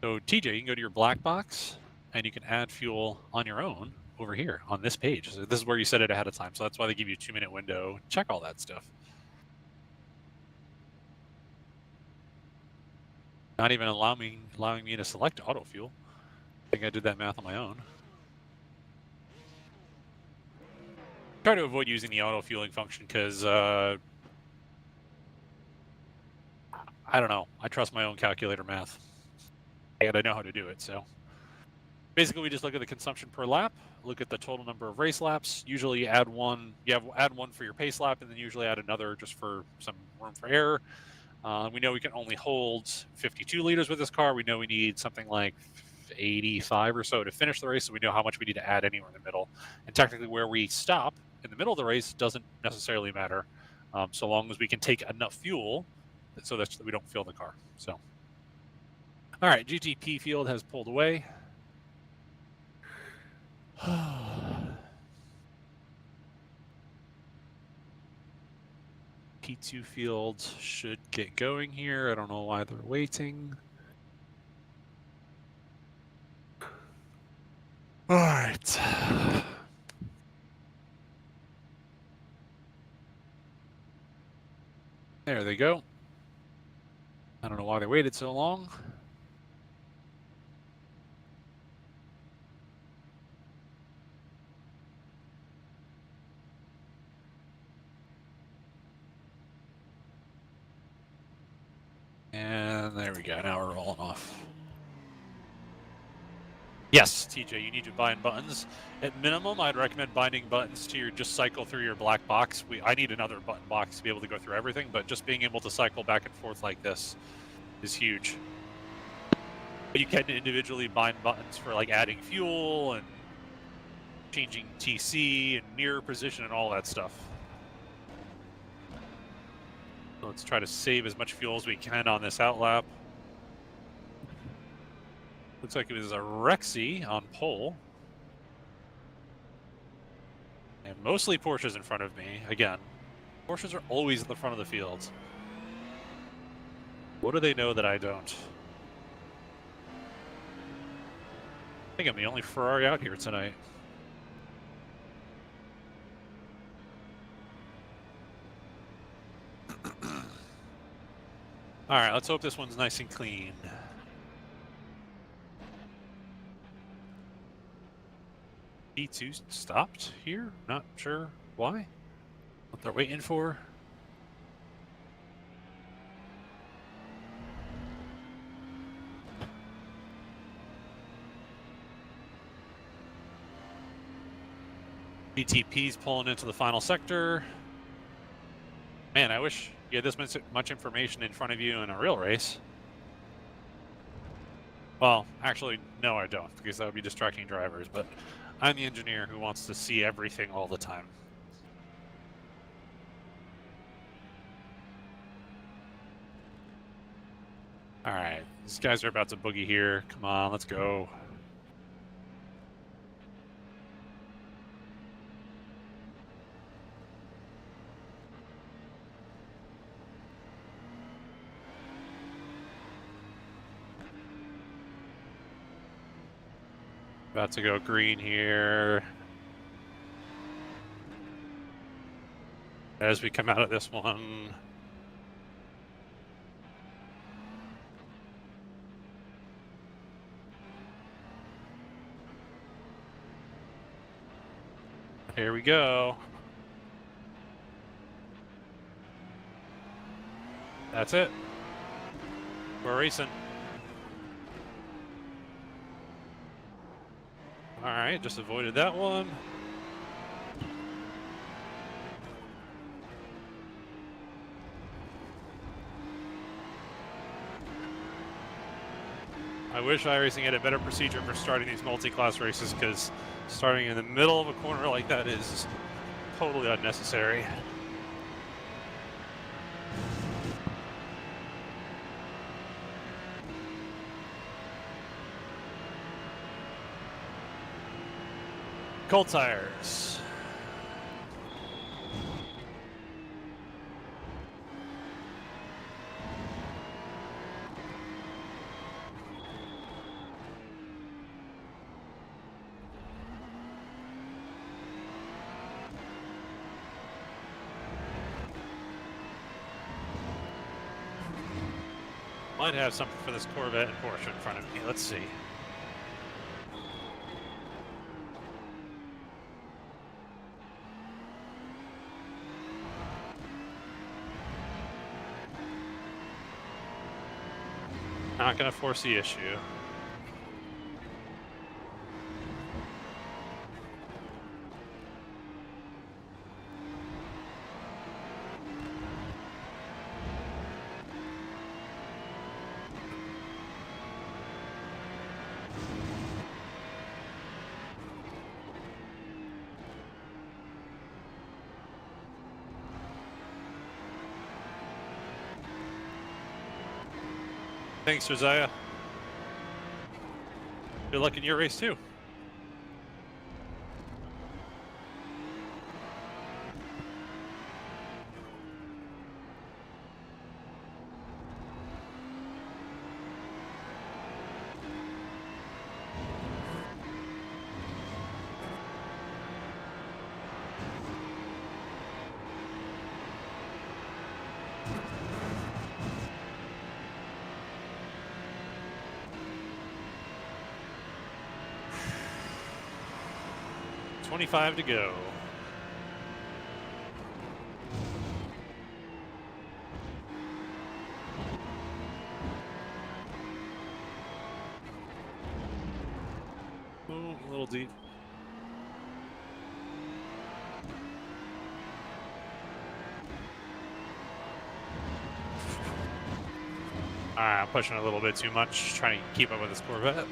So TJ, you can go to your black box and you can add fuel on your own over here on this page. So this is where you set it ahead of time. So that's why they give you a 2-minute window. Check all that stuff. Not even allowing me to select auto fuel. I think I did that math on my own. Try to avoid using the auto fueling function because I don't know. I trust my own calculator math, and I know how to do it. So basically, we just look at the consumption per lap, look at the total number of race laps. Usually, add one. Add one for your pace lap, and then usually add another just for some room for error. We know we can only hold 52 liters with this car. We know we need something like 85 or so to finish the race, so we know how much we need to add anywhere in the middle. And technically, where we stop in the middle of the race doesn't necessarily matter, so long as we can take enough fuel so that we don't fill the car. So, all right, GTP field has pulled away. P2 fields should get going here. I don't know why they're waiting. All right. There they go. I don't know why they waited so long. And there we go. Now we're rolling off. Yes, TJ, you need to bind buttons. At minimum, I'd recommend binding buttons to your just cycle through your black box. I need another button box to be able to go through everything, but just being able to cycle back and forth like this is huge. But you can individually bind buttons for like adding fuel and changing TC and mirror position and all that stuff. So let's try to save as much fuel as we can on this outlap. Looks like it was a Rexy on pole. And mostly Porsches in front of me. Again, Porsches are always at the front of the field. What do they know that I don't? I think I'm the only Ferrari out here tonight. All right, let's hope this one's nice and clean. P2 stopped here. Not sure why. What they're waiting for. BTP's pulling into the final sector. Man, I wish you had this much information in front of you in a real race. Well, actually, no, I don't, because that would be distracting drivers, but I'm the engineer who wants to see everything all the time. All right, these guys are about to boogie here. Come on, let's go. About to go green here. As we come out of this one. Here we go. That's it. We're racing. All right, just avoided that one. I wish iRacing had a better procedure for starting these multi-class races, because starting in the middle of a corner like that is totally unnecessary. Cold tires. Might have something for this Corvette and Porsche in front of me. Let's see. Not going to force the issue. Thanks, Josiah. Good luck in your race, too. $25 to go. Oh, a little deep. All right, I'm pushing a little bit too much, trying to keep up with this Corvette.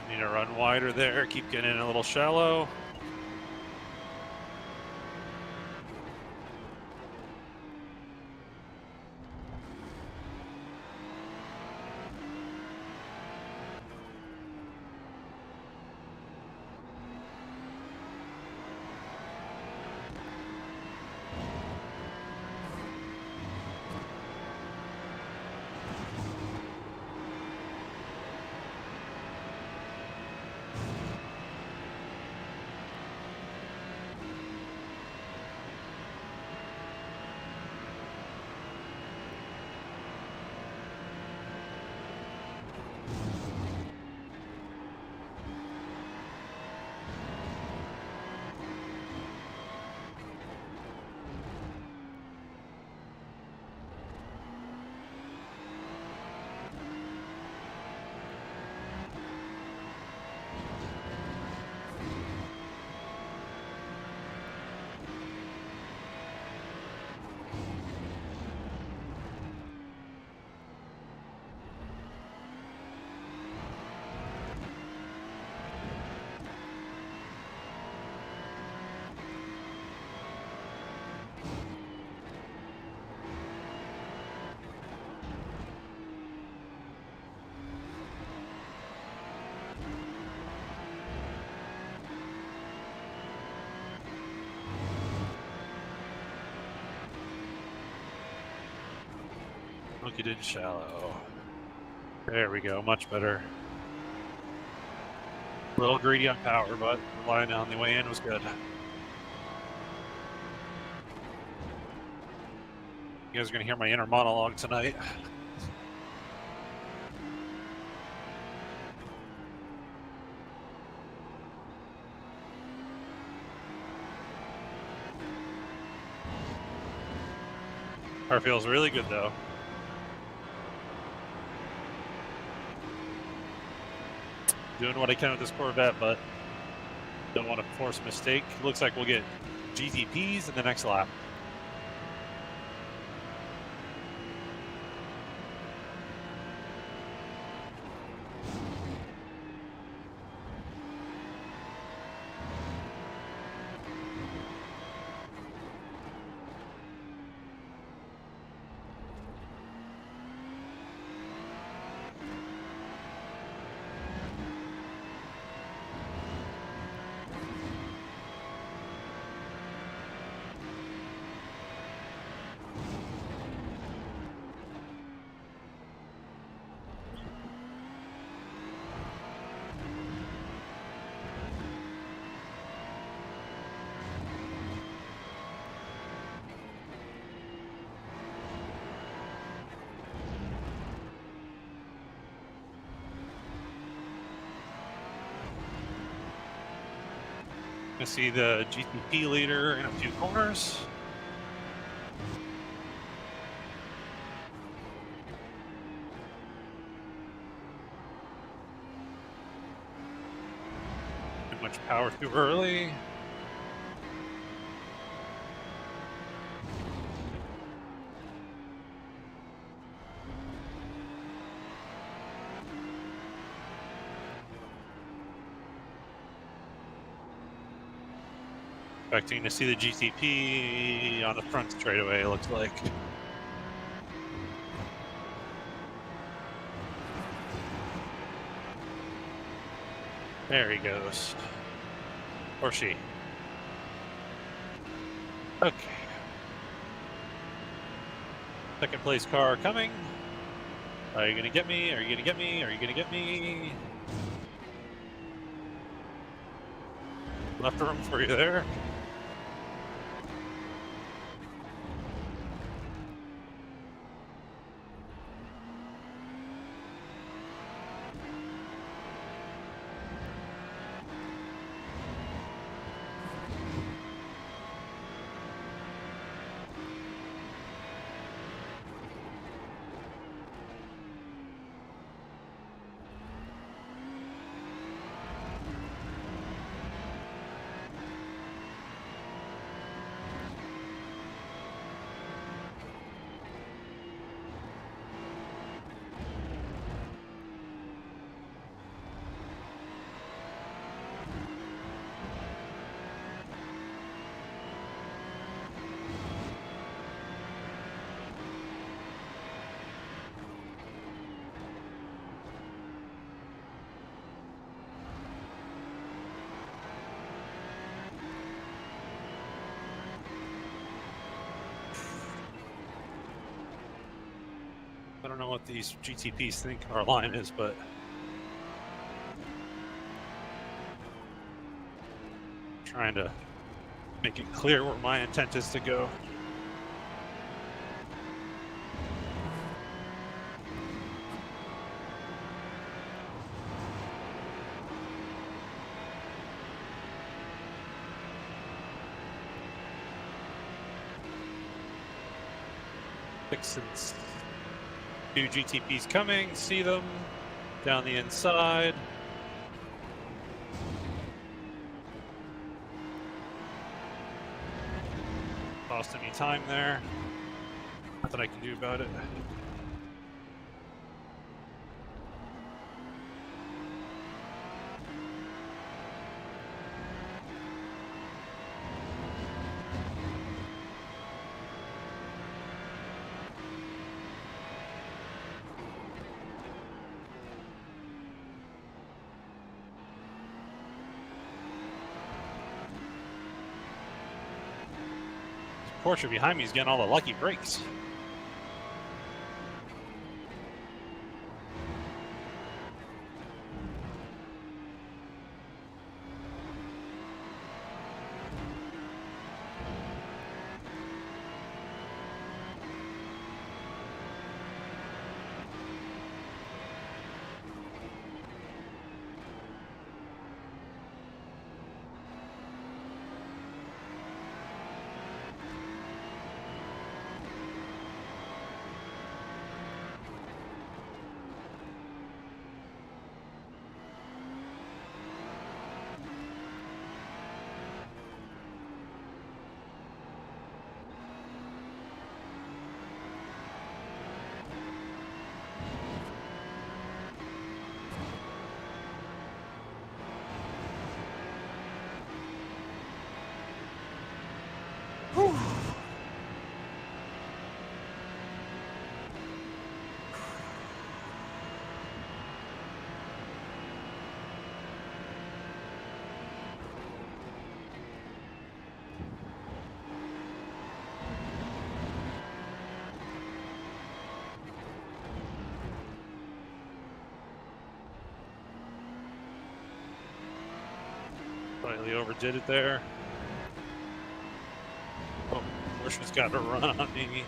Need to run wider there, keep getting in a little shallow. Look, it in shallow. There we go, much better. A little greedy on power, but the line on the way in was good. You guys are going to hear my inner monologue tonight. Car feels really good, though. Doing what I can with this Corvette, but don't want to force a mistake. Looks like we'll get GTPs in the next lap. I see the GTP leader in a few corners. Too much power too early. Expecting to see the GTP on the front straightaway, it looks like. There he goes. Or she. Okay. Second place car coming. Are you gonna get me? Are you gonna get me? Are you gonna get me? Left room for you there. I don't know what these GTPs think our line is, but I'm trying to make it clear where my intent is to go. Since two GTPs coming, see them down the inside. Lost any time there. Nothing I can do about it. Porsche behind me is getting all the lucky breaks. Slightly overdid it there. Oh, Porsche's got a run on me.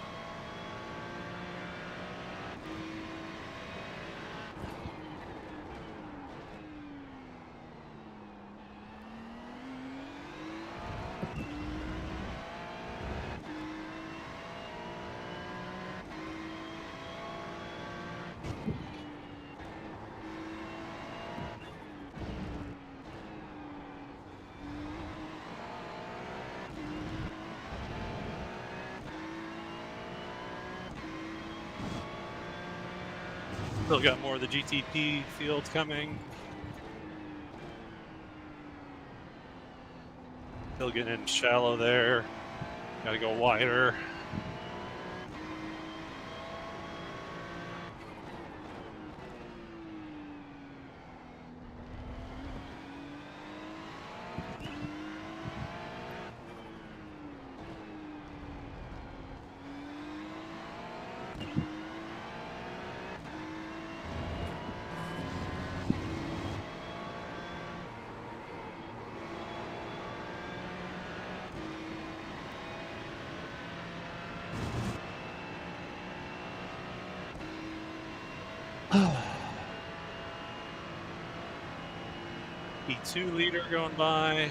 Still got more of the GTP field coming. Still getting in shallow there. Gotta go wider. P2 leader going by.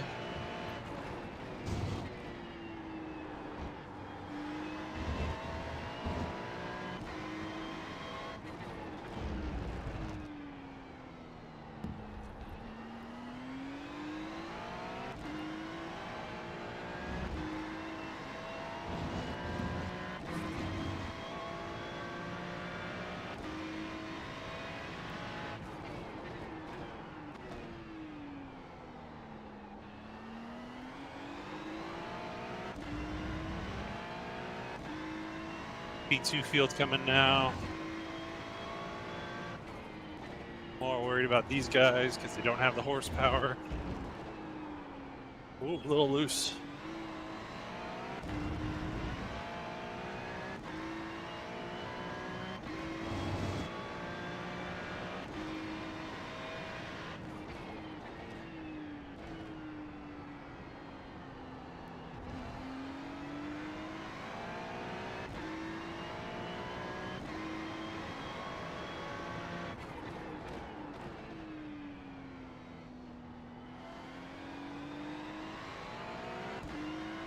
P2 field coming now. More worried about these guys because they don't have the horsepower. Ooh, a little loose.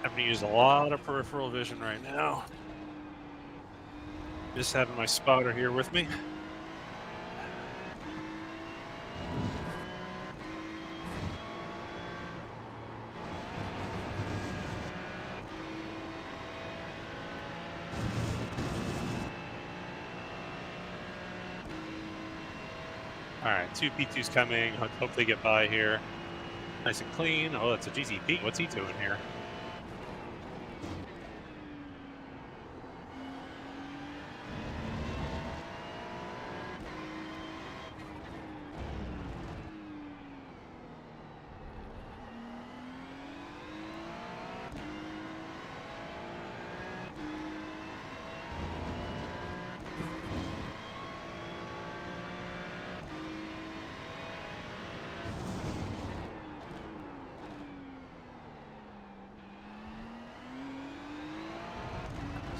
I'm going to use a lot of peripheral vision right now. Just having my spotter here with me. All right, 2 P2s coming. Hope they get by here. Nice and clean. Oh, that's a GTP. What's he doing here?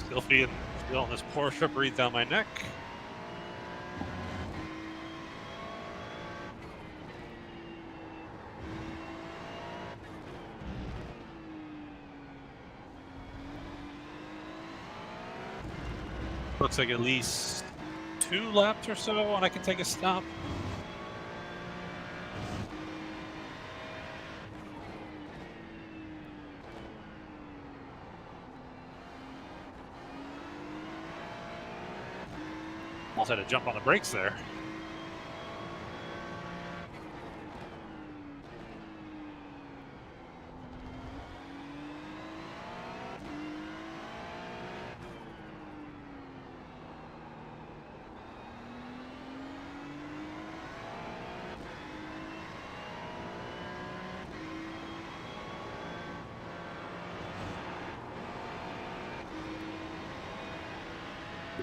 Still feeling this Porsche breathe down my neck. Looks like at least 2 laps or so, and I can take a stop. Almost had to jump on the brakes there.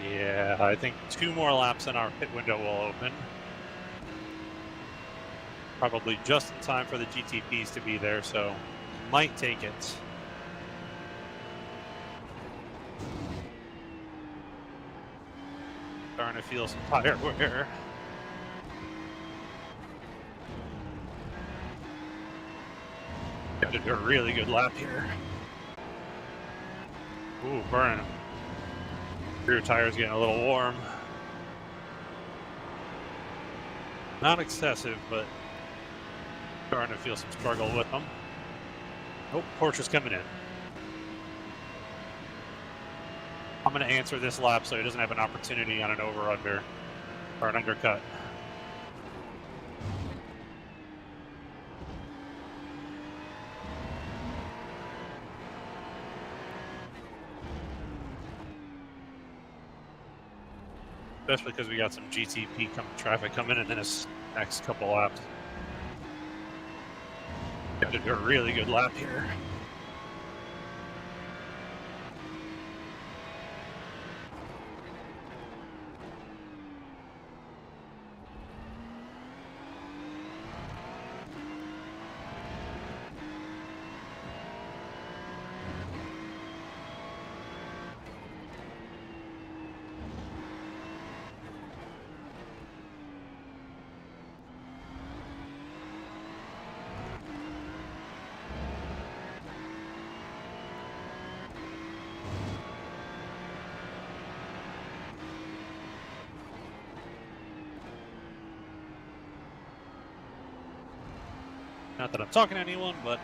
Yeah, I think 2 more laps and our pit window will open. Probably just in time for the GTPs to be there, so might take it. Starting to feel some tire wear. Got to do a really good lap here. Ooh, burning. Rear tire's getting a little warm. Not excessive, but starting to feel some struggle with them. Oh, Porsche's coming in. I'm going to answer this lap so he doesn't have an opportunity on an over-under or an undercut. Especially because we got some GTP traffic coming in this next couple laps. Got to do a really good lap here. Not that I'm talking to anyone, but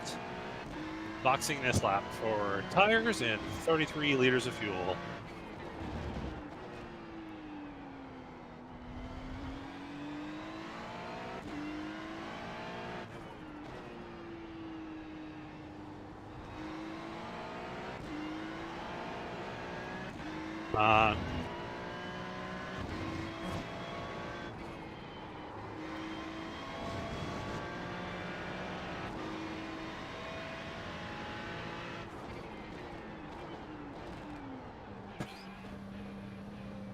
boxing this lap for tires and 33 liters of fuel.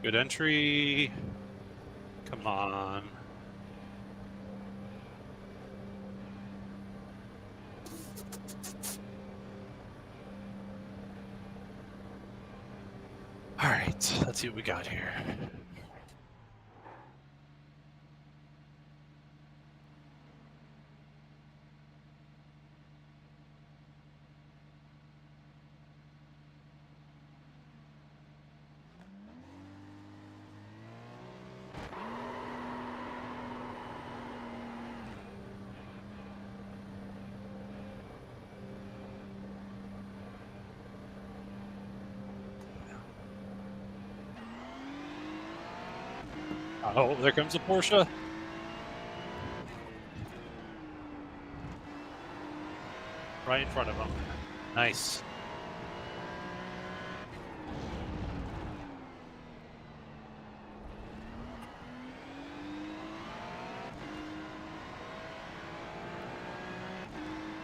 Good entry. Come on. All right, let's see what we got here. Oh, there comes a Porsche. Right in front of him. Nice.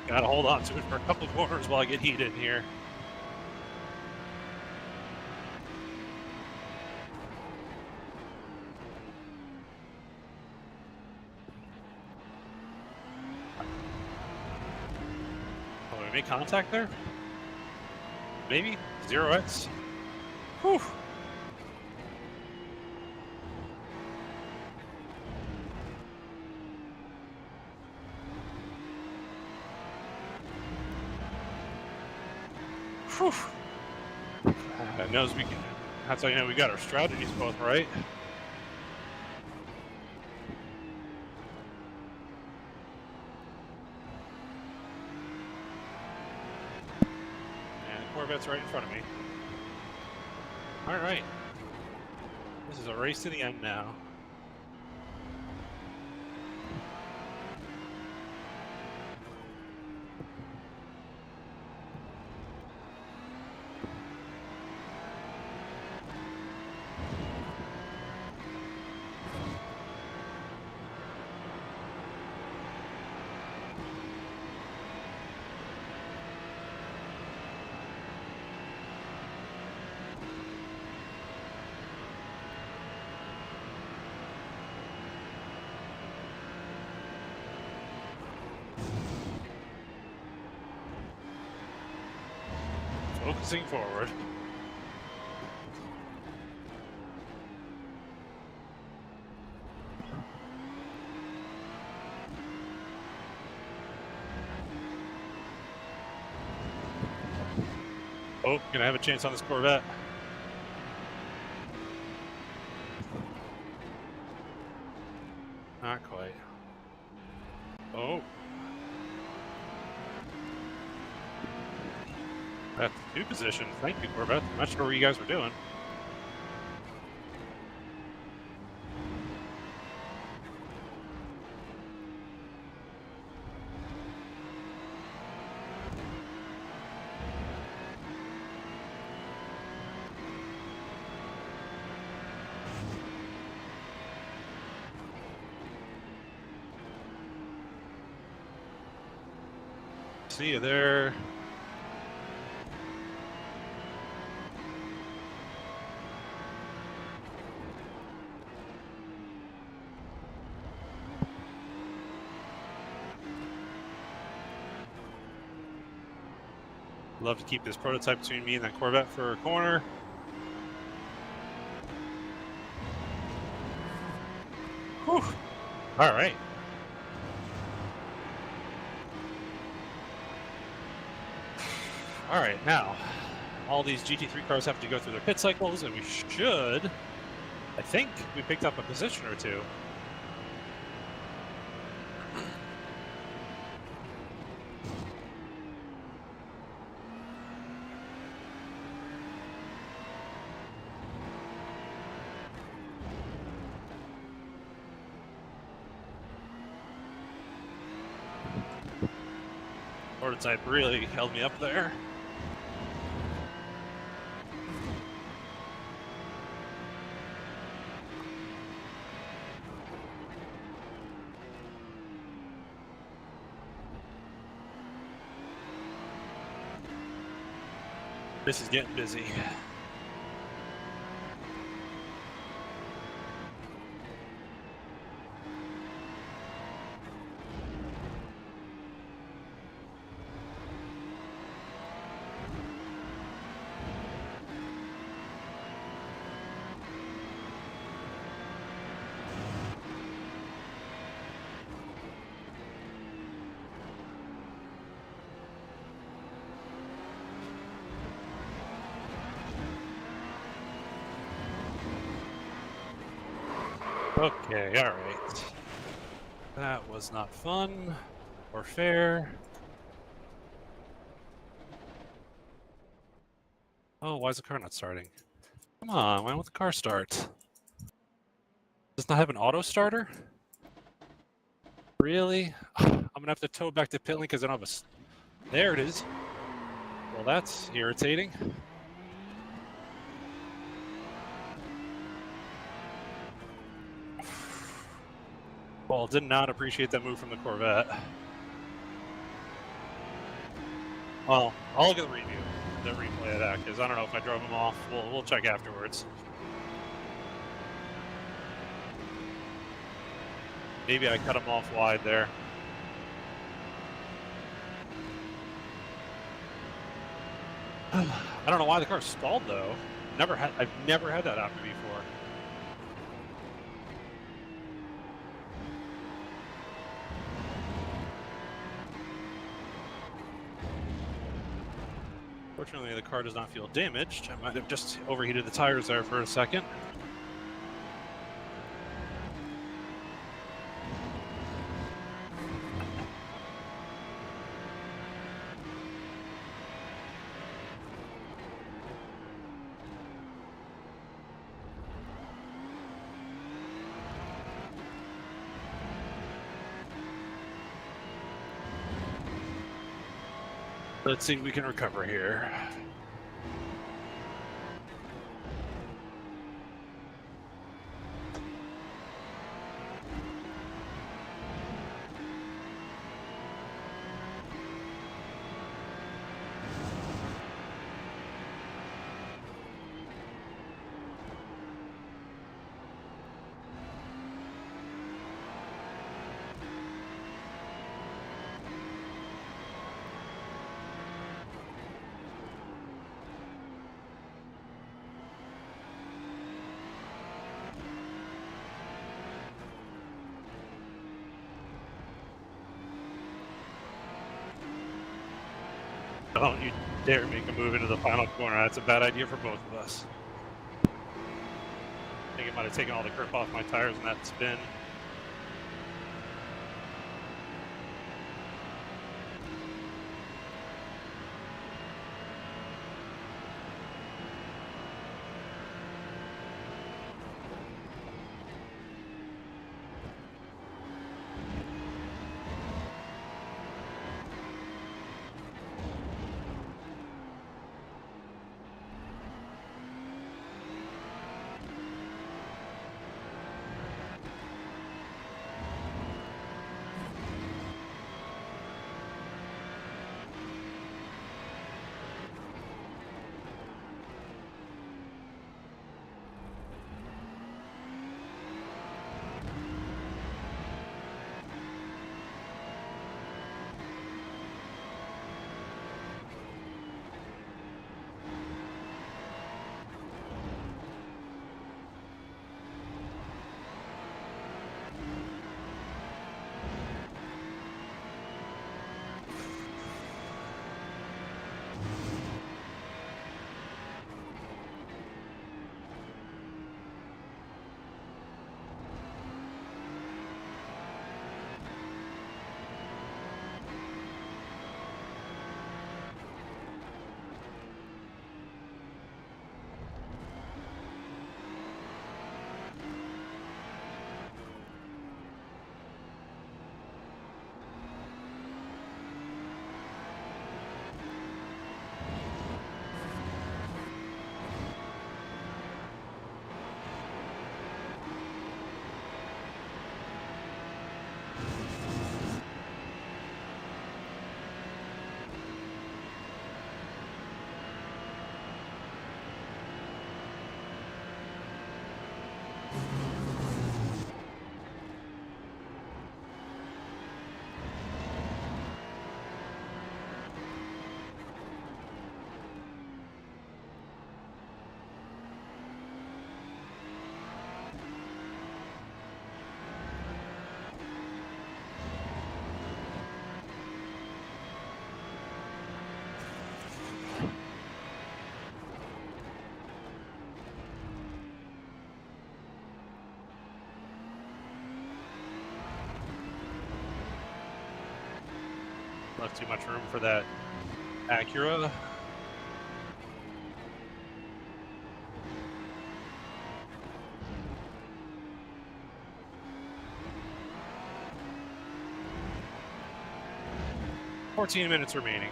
Gotta hold on to it for a couple of corners while I get heated here. Oh, we make contact there? Maybe? 0x? Whew. Whew. That knows we can. That's how you know we got our strategies both right. And the Corvette's right in front of me. All right. This is a race to the end now. Focusing forward. Oh, gonna have a chance on this Corvette. Not quite. Oh. That's 2 position. Thank you, Corvette. I'm not sure what you guys were doing. See you there. Love to keep this prototype between me and that Corvette for a corner. Whew. All right. All right, now, all these GT3 cars have to go through their pit cycles, and we should, I think, we picked up a position or 2. Prototype really held me up there. This is getting busy. Okay, all right. That was not fun or fair. Oh, why is the car not starting? Come on, why won't the car start? Does it not have an auto starter? Really? I'm gonna have to tow back to pit lane because I don't have a... There it is. Well, that's irritating. Well, did not appreciate that move from the Corvette. Well, I'll get the replay of that, because I don't know if I drove him off. We'll check afterwards. Maybe I cut him off wide there. I don't know why the car stalled though. I've never had that happen before. Fortunately, the car does not feel damaged. I might have just overheated the tires there for a second. Let's see if we can recover here. Don't you dare make a move into the final corner. That's a bad idea for both of us. I think it might have taken all the grip off my tires in that spin. Left too much room for that Acura. "14 minutes remaining."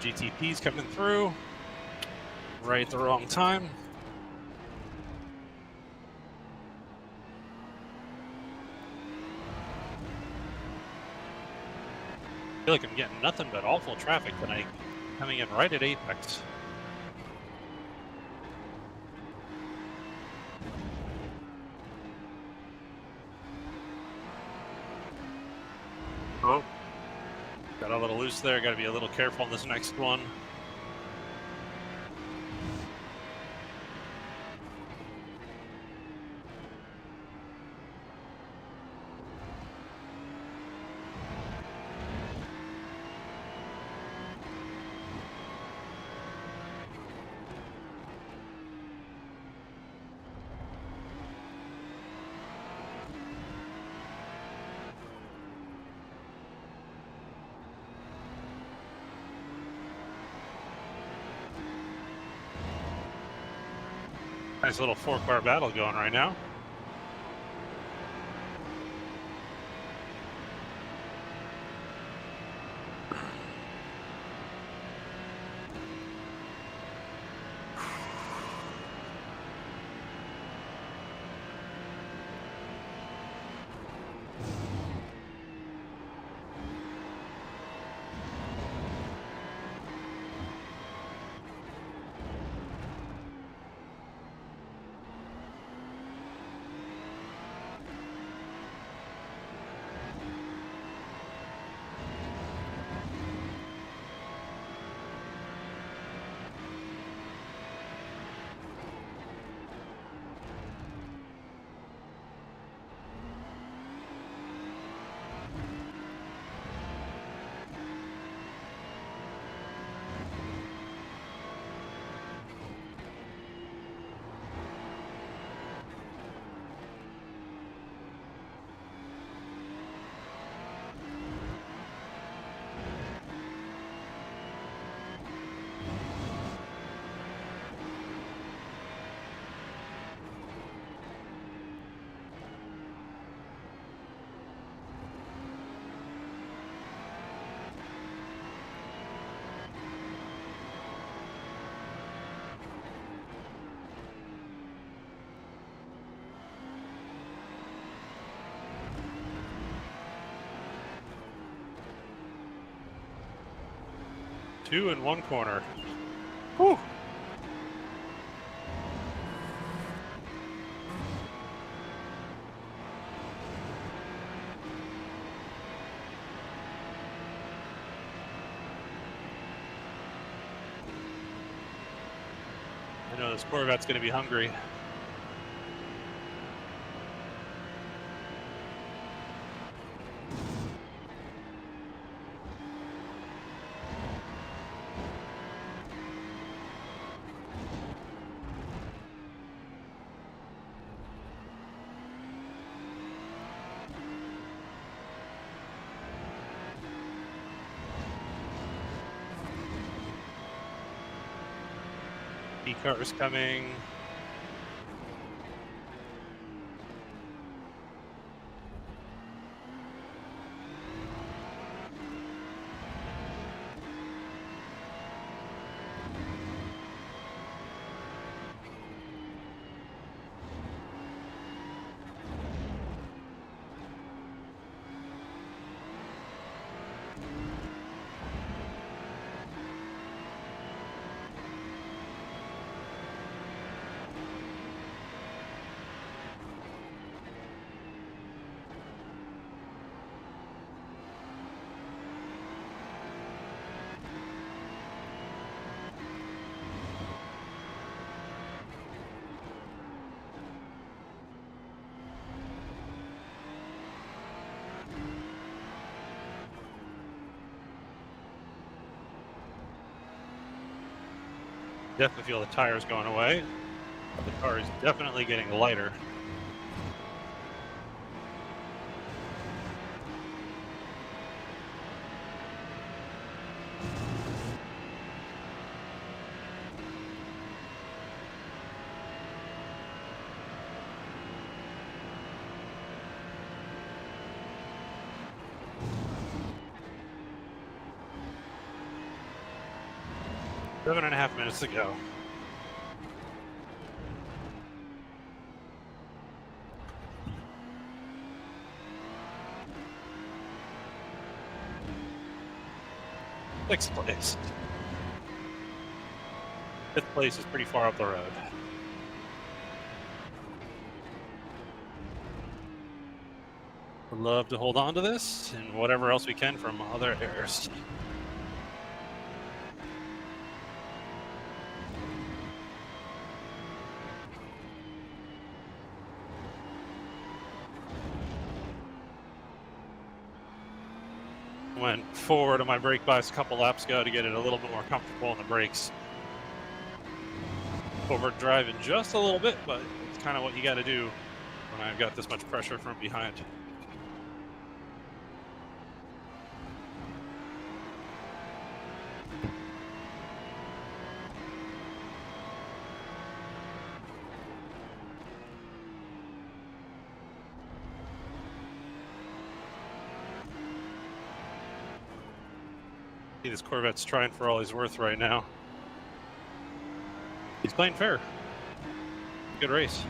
GTP's coming through right at the wrong time. I feel like I'm getting nothing but awful traffic tonight, coming in right at apex. Oh, got a little loose there. Got to be a little careful on this next one. Nice little four-car battle going right now. Two in one corner. Whew. I know this Corvette's going to be hungry. E-cars coming. Definitely feel the tires going away. The car is definitely getting lighter. Seven and a half minutes to go. Sixth place. Fifth place is pretty far up the road. Would love to hold on to this and whatever else we can from other errors. Went forward on my brake bias a couple laps ago to get it a little bit more comfortable in the brakes. Overdriving just a little bit, but it's kind of what you got to do when I've got this much pressure from behind. This Corvette's trying for all he's worth right now. He's playing fair. Good race.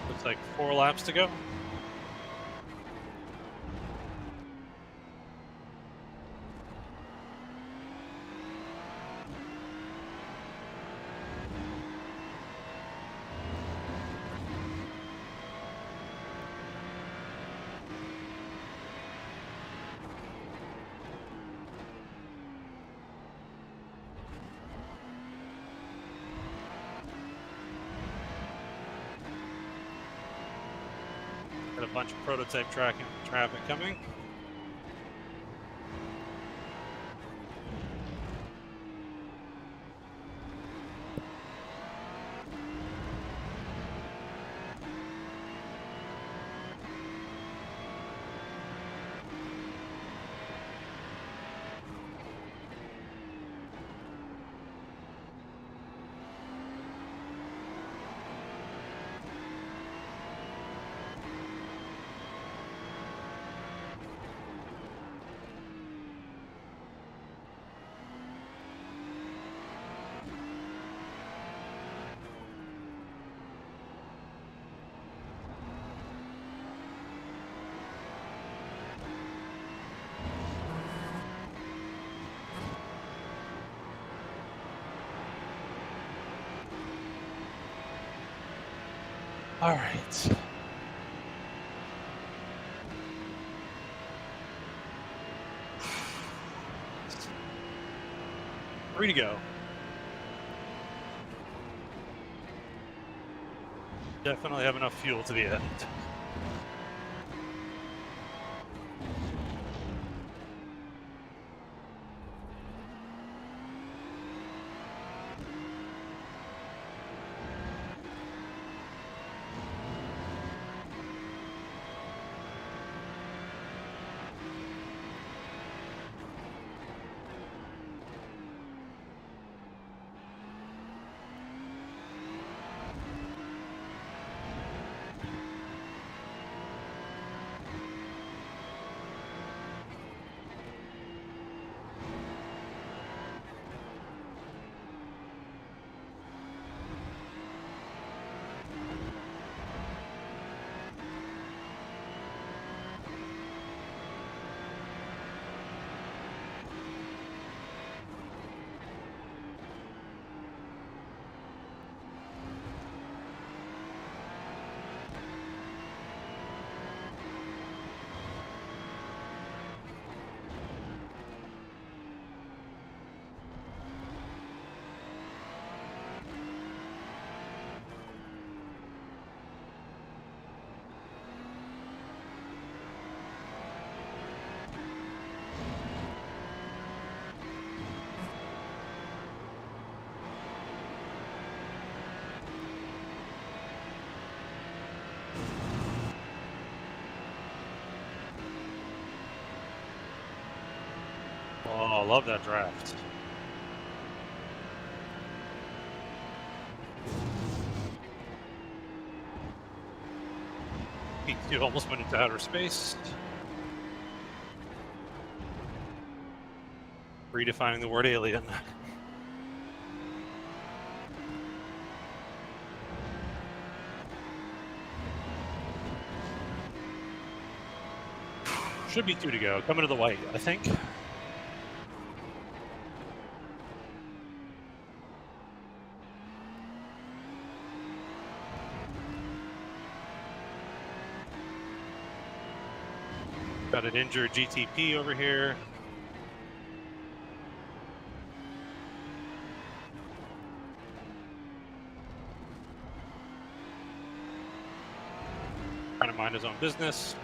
Looks like 4 laps to go. Got a bunch of prototype traffic coming. All right. Three to go. Definitely have enough fuel to the end. Oh, I love that draft. P2 almost went into outer space. Redefining the word alien. Should be 2 to go. Coming to the white, I think. Got an injured GTP over here. Trying to mind his own business.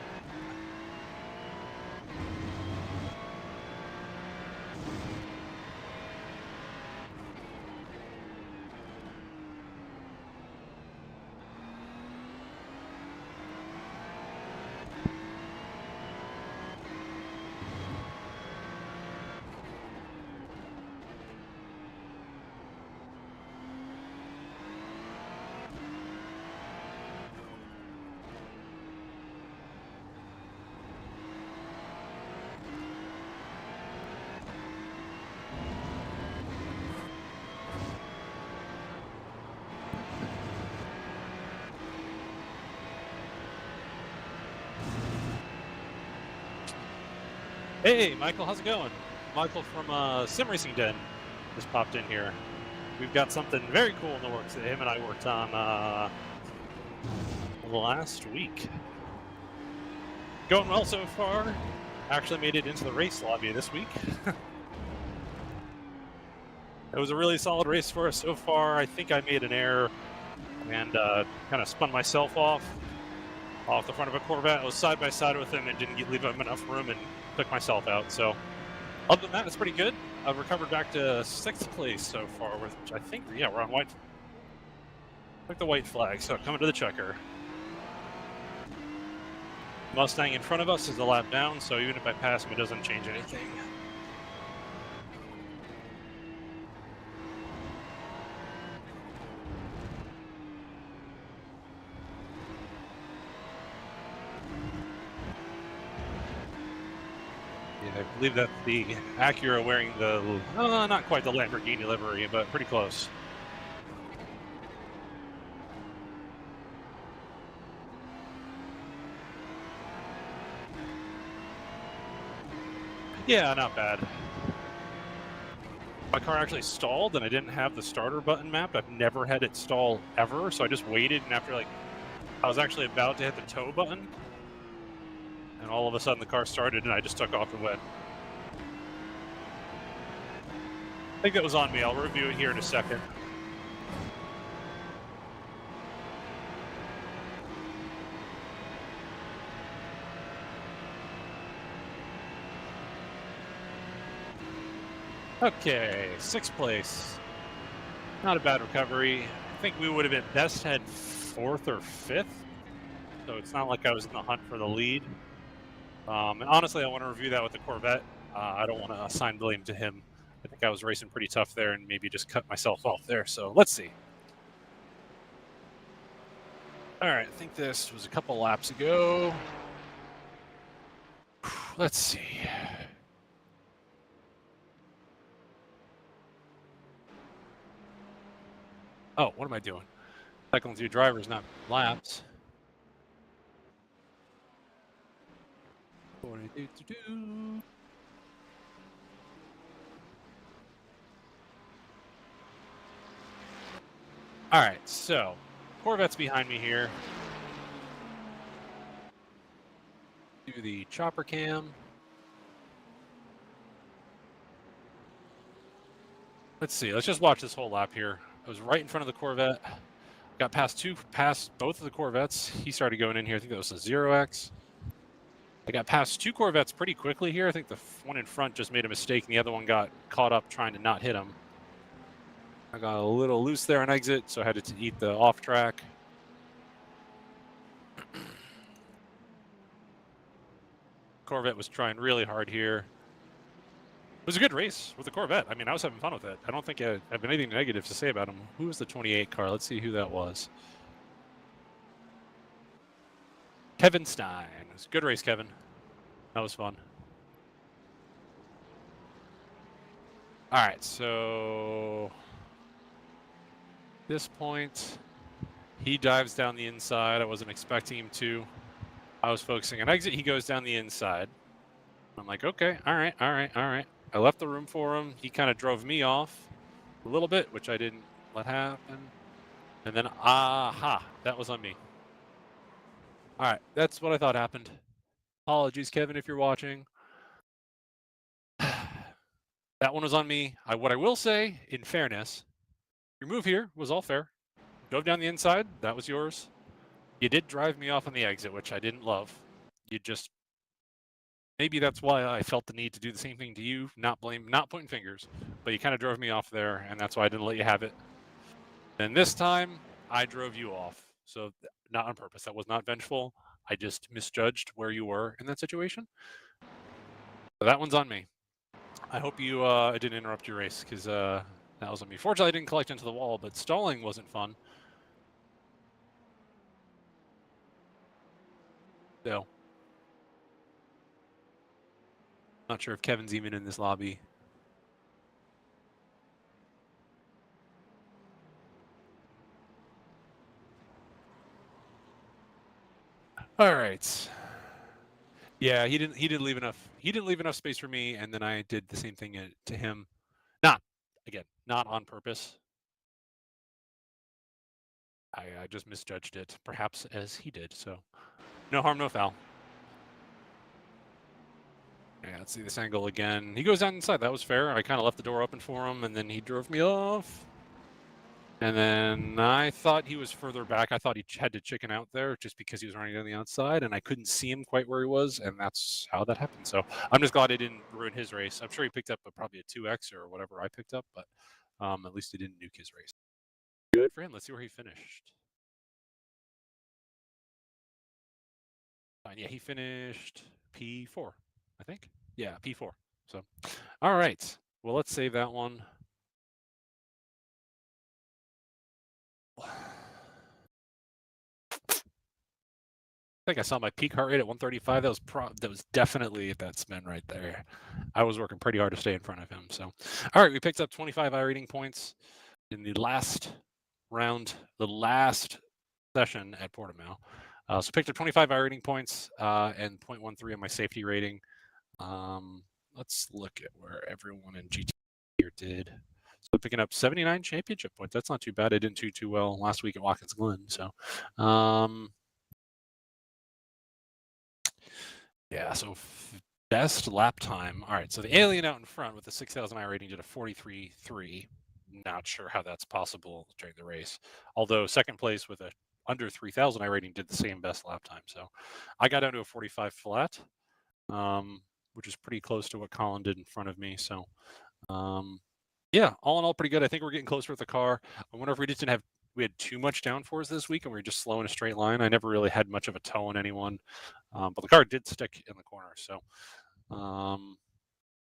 Hey, Michael, how's it going? Michael from Sim Racing Den just popped in here. We've got something very cool in the works that him and I worked on last week. Going well so far. Actually made it into the race lobby this week. It was a really solid race for us so far. I think I made an error and kind of spun myself off the front of a Corvette. I was side by side with him and didn't leave him enough room and took myself out. So other than that, it's pretty good. I've recovered back to 6th place so far, which I think, yeah, we're on white. Took the white flag, so coming to the checker. Mustang in front of us is a lap down, so even if I pass him, it doesn't change anything. I believe that's the Acura wearing the, not quite the Lamborghini livery, but pretty close. Yeah, not bad. My car actually stalled, and I didn't have the starter button mapped. I've never had it stall ever, so I just waited, and after, I was actually about to hit the tow button, and all of a sudden the car started, and I just took off and went. I think that was on me. I'll review it here in a second. Okay, 6th place. Not a bad recovery. I think we would have at best had 4th or 5th, so it's not like I was in the hunt for the lead. And honestly, I want to review that with the Corvette. I don't want to assign blame to him. I think I was racing pretty tough there and maybe just cut myself off there. So let's see. All right, I think this was a couple laps ago. Let's see. Oh, what am I doing? Cycling through drivers, not laps. What do I do? All right, so Corvette's behind me here. Do the chopper cam. Let's see. Let's just watch this whole lap here. I was right in front of the Corvette. Got past both of the Corvettes. He started going in here. I think that was a 0X. I got past 2 Corvettes pretty quickly here. I think the one in front just made a mistake, and the other one got caught up trying to not hit him. I got a little loose there on exit, so I had to eat the off track. Corvette was trying really hard here. It was a good race with the Corvette. I mean, I was having fun with it. I don't think I have anything negative to say about him. Who was the 28 car? Let's see who that was. Kevin Stein. It was a good race, Kevin. That was fun. All right, so this point, he dives down the inside. I wasn't expecting him to. I was focusing on exit. He goes down the inside. I'm like, okay, all right. I left the room for him. He kind of drove me off a little bit, which I didn't let happen. And then, that was on me. All right, that's what I thought happened. Apologies, Kevin, if you're watching. That one was on me. What I will say, in fairness, your move here was all fair. Drove down the inside. That was yours. You did drive me off on the exit, which I didn't love. You just, maybe that's why I felt the need to do the same thing to you, not pointing fingers, but you kind of drove me off there, and that's why I didn't let you have it. And this time, I drove you off. So not on purpose. That was not vengeful. I just misjudged where you were in that situation. So that one's on me. I hope you I didn't interrupt your race, because that was on me. Fortunately, I didn't collect into the wall, but stalling wasn't fun. So, not sure if Kevin's even in this lobby. All right. Yeah, he didn't leave enough. He didn't leave enough space for me, and then I did the same thing to him. Not not on purpose. I just misjudged it, perhaps as he did. So, no harm, no foul. Yeah, let's see this angle again. He goes down inside. That was fair. I kind of left the door open for him, and then he drove me off. And then I thought he was further back. I thought he had to chicken out there just because he was running down the outside, and I couldn't see him quite where he was, and that's how that happened. So I'm just glad I didn't ruin his race. I'm sure he picked up probably a 2X or whatever I picked up, but at least he didn't nuke his race. Good for him. Let's see where he finished. Fine. Yeah, he finished P4, I think. Yeah, P4. So, all right. Well, let's save that one. I think I saw my peak heart rate at 135. That was definitely that spin right there. I was working pretty hard to stay in front of him. So, all right, we picked up 25 iRating points in the last round, the last session at Portimao. So picked up 25 iRating points and 0.13 on my safety rating. Let's look at where everyone in GT here did. So picking up 79 championship points. That's not too bad. I didn't do too well last week at Watkins Glen. So, yeah. So best lap time. All right. So the alien out in front with the 6,000 iRating did a 43.3. Not sure how that's possible during the race. Although second place with a under 3,000 iRating did the same best lap time. So I got down to a 45 flat, which is pretty close to what Colin did in front of me. So, yeah, all in all, pretty good. I think we're getting closer with the car. I wonder if we had too much downforce this week and we were just slow in a straight line. I never really had much of a toe on anyone, but the car did stick in the corner. So,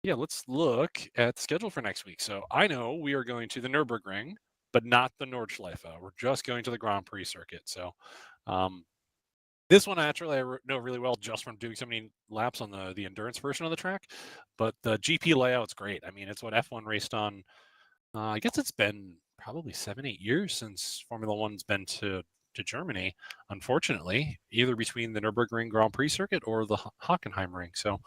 yeah, let's look at the schedule for next week. So I know we are going to the Nürburgring, but not the Nordschleife. We're just going to the Grand Prix circuit. So, this one actually I know really well just from doing so many laps on the endurance version of the track. But the GP layout's great. I mean, it's what F1 raced on. I guess it's been probably 7-8 years since Formula One's been to Germany, unfortunately, either between the Nürburgring Grand Prix circuit or the Hockenheimring. So,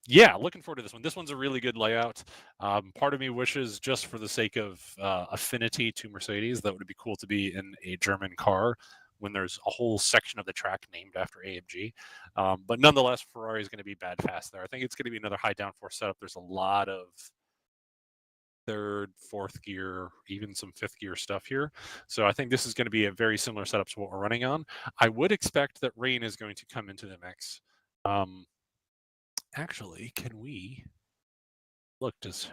yeah, looking forward to this one. This one's a really good layout. Part of me wishes, just for the sake of affinity to Mercedes, that would be cool to be in a German car when there's a whole section of the track named after AMG. But nonetheless, Ferrari is going to be bad fast there. I think it's going to be another high downforce setup. There's a lot of third, fourth gear, even some fifth gear stuff here. So I think this is going to be a very similar setup to what we're running on. I would expect that rain is going to come into the mix. Actually, can we look, what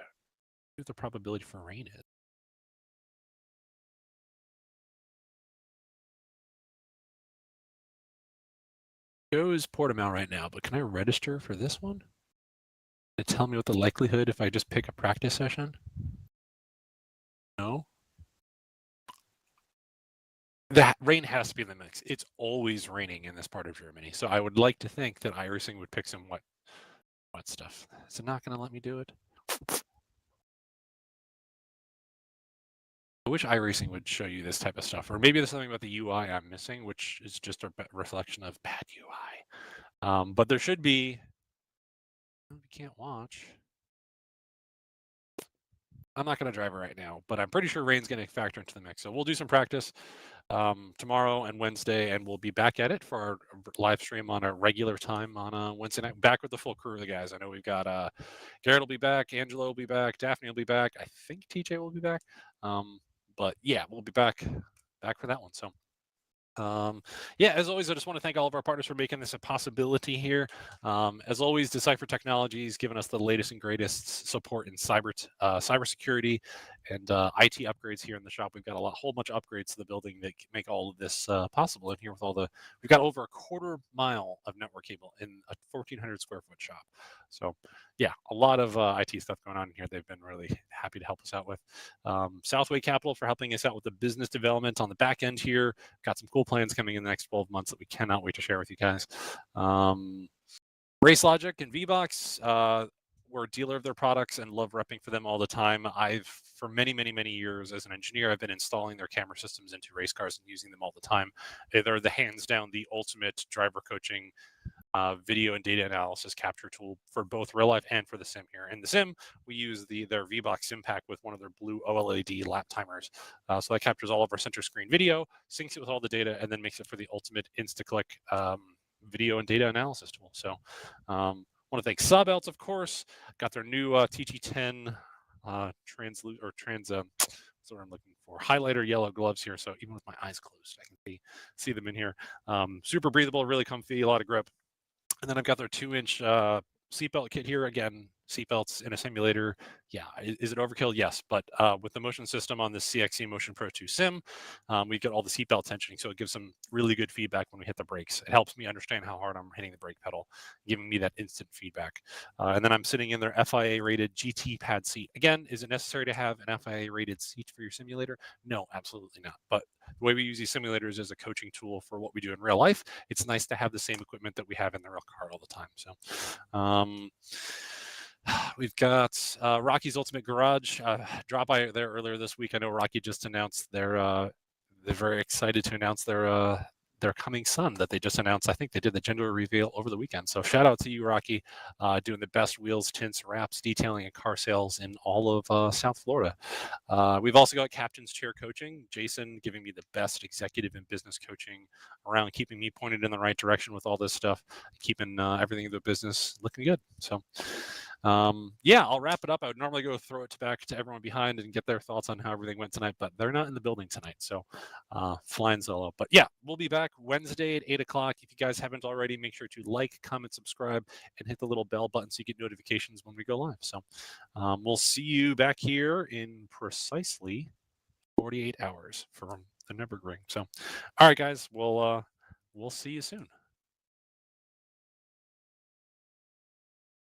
the probability for rain is? Goes Portimao right now, but can I register for this one? To tell me what the likelihood if I just pick a practice session? No. That rain has to be in the mix. It's always raining in this part of Germany. So I would like to think that iRacing would pick some wet stuff. Is it not going to let me do it? I wish iRacing would show you this type of stuff, or maybe there's something about the UI I'm missing, which is just a reflection of bad UI. But there should be. We can't watch. I'm not going to drive it right now, but I'm pretty sure rain's going to factor into the mix. So we'll do some practice tomorrow and Wednesday, and we'll be back at it for our live stream on a regular time on a Wednesday night. Back with the full crew of the guys. I know we've got Garrett will be back, Angelo will be back, Daphne will be back. I think TJ will be back. But yeah, we'll be back for that one. So. Yeah, as always, I just want to thank all of our partners for making this a possibility here. As always, Decipher Technologies giving us the latest and greatest support in cybersecurity and IT upgrades here in the shop. We've got a whole bunch of upgrades to the building that make all of this possible. And here with we've got over a quarter mile of network cable in a 1,400 square foot shop. So yeah, a lot of IT stuff going on here. They've been really happy to help us out with. Southway Capital for helping us out with the business development on the back end here. Got some cool plans coming in the next 12 months that we cannot wait to share with you guys. Race Logic and VBox, we're a dealer of their products and love repping for them all the time. For many, many, many years as an engineer, I've been installing their camera systems into race cars and using them all the time. They're the hands down the ultimate driver coaching video and data analysis capture tool for both real life and for the sim here. In the sim, we use their VBox sim pack with one of their blue OLED lap timers. So that captures all of our center screen video, syncs it with all the data, and then makes it for the ultimate insta-click video and data analysis tool. So want to thank Subelts, of course. Got their new TT10 what's what I'm looking for, highlighter yellow gloves here. So even with my eyes closed, I can see them in here. Super breathable, really comfy, a lot of grip. And then I've got their 2-inch seatbelt kit here. Again, seatbelts in a simulator. Yeah, is it overkill? Yes, but with the motion system on the CXC Motion Pro 2 Sim, we get all the seatbelt tensioning, so it gives some really good feedback when we hit the brakes. It helps me understand how hard I'm hitting the brake pedal, giving me that instant feedback. And then I'm sitting in their FIA-rated GT pad seat. Again, is it necessary to have an FIA-rated seat for your simulator? No, absolutely not. But the way we use these simulators as a coaching tool for what we do in real life, it's nice to have the same equipment that we have in the real car all the time. So we've got Rocky's Ultimate Garage. Dropped by there earlier this week. I know Rocky just announced they're very excited to announce their coming son that they just announced. I think they did the gender reveal over the weekend. So shout out to you, Rocky, doing the best wheels, tints, wraps, detailing, and car sales in all of South Florida. We've also got Captain's Chair Coaching. Jason giving me the best executive and business coaching around, keeping me pointed in the right direction with all this stuff, keeping everything in the business looking good. So yeah, I'll wrap it up. I would normally go throw it back to everyone behind and get their thoughts on how everything went tonight, but they're not in the building tonight, so flying solo. But yeah, we'll be back Wednesday at 8 o'clock. If you guys haven't already, make sure to like, comment, subscribe, and hit the little bell button so you get notifications when we go live. So we'll see you back here in precisely 48 hours from the Nürburgring. So all right, guys, we'll see you soon.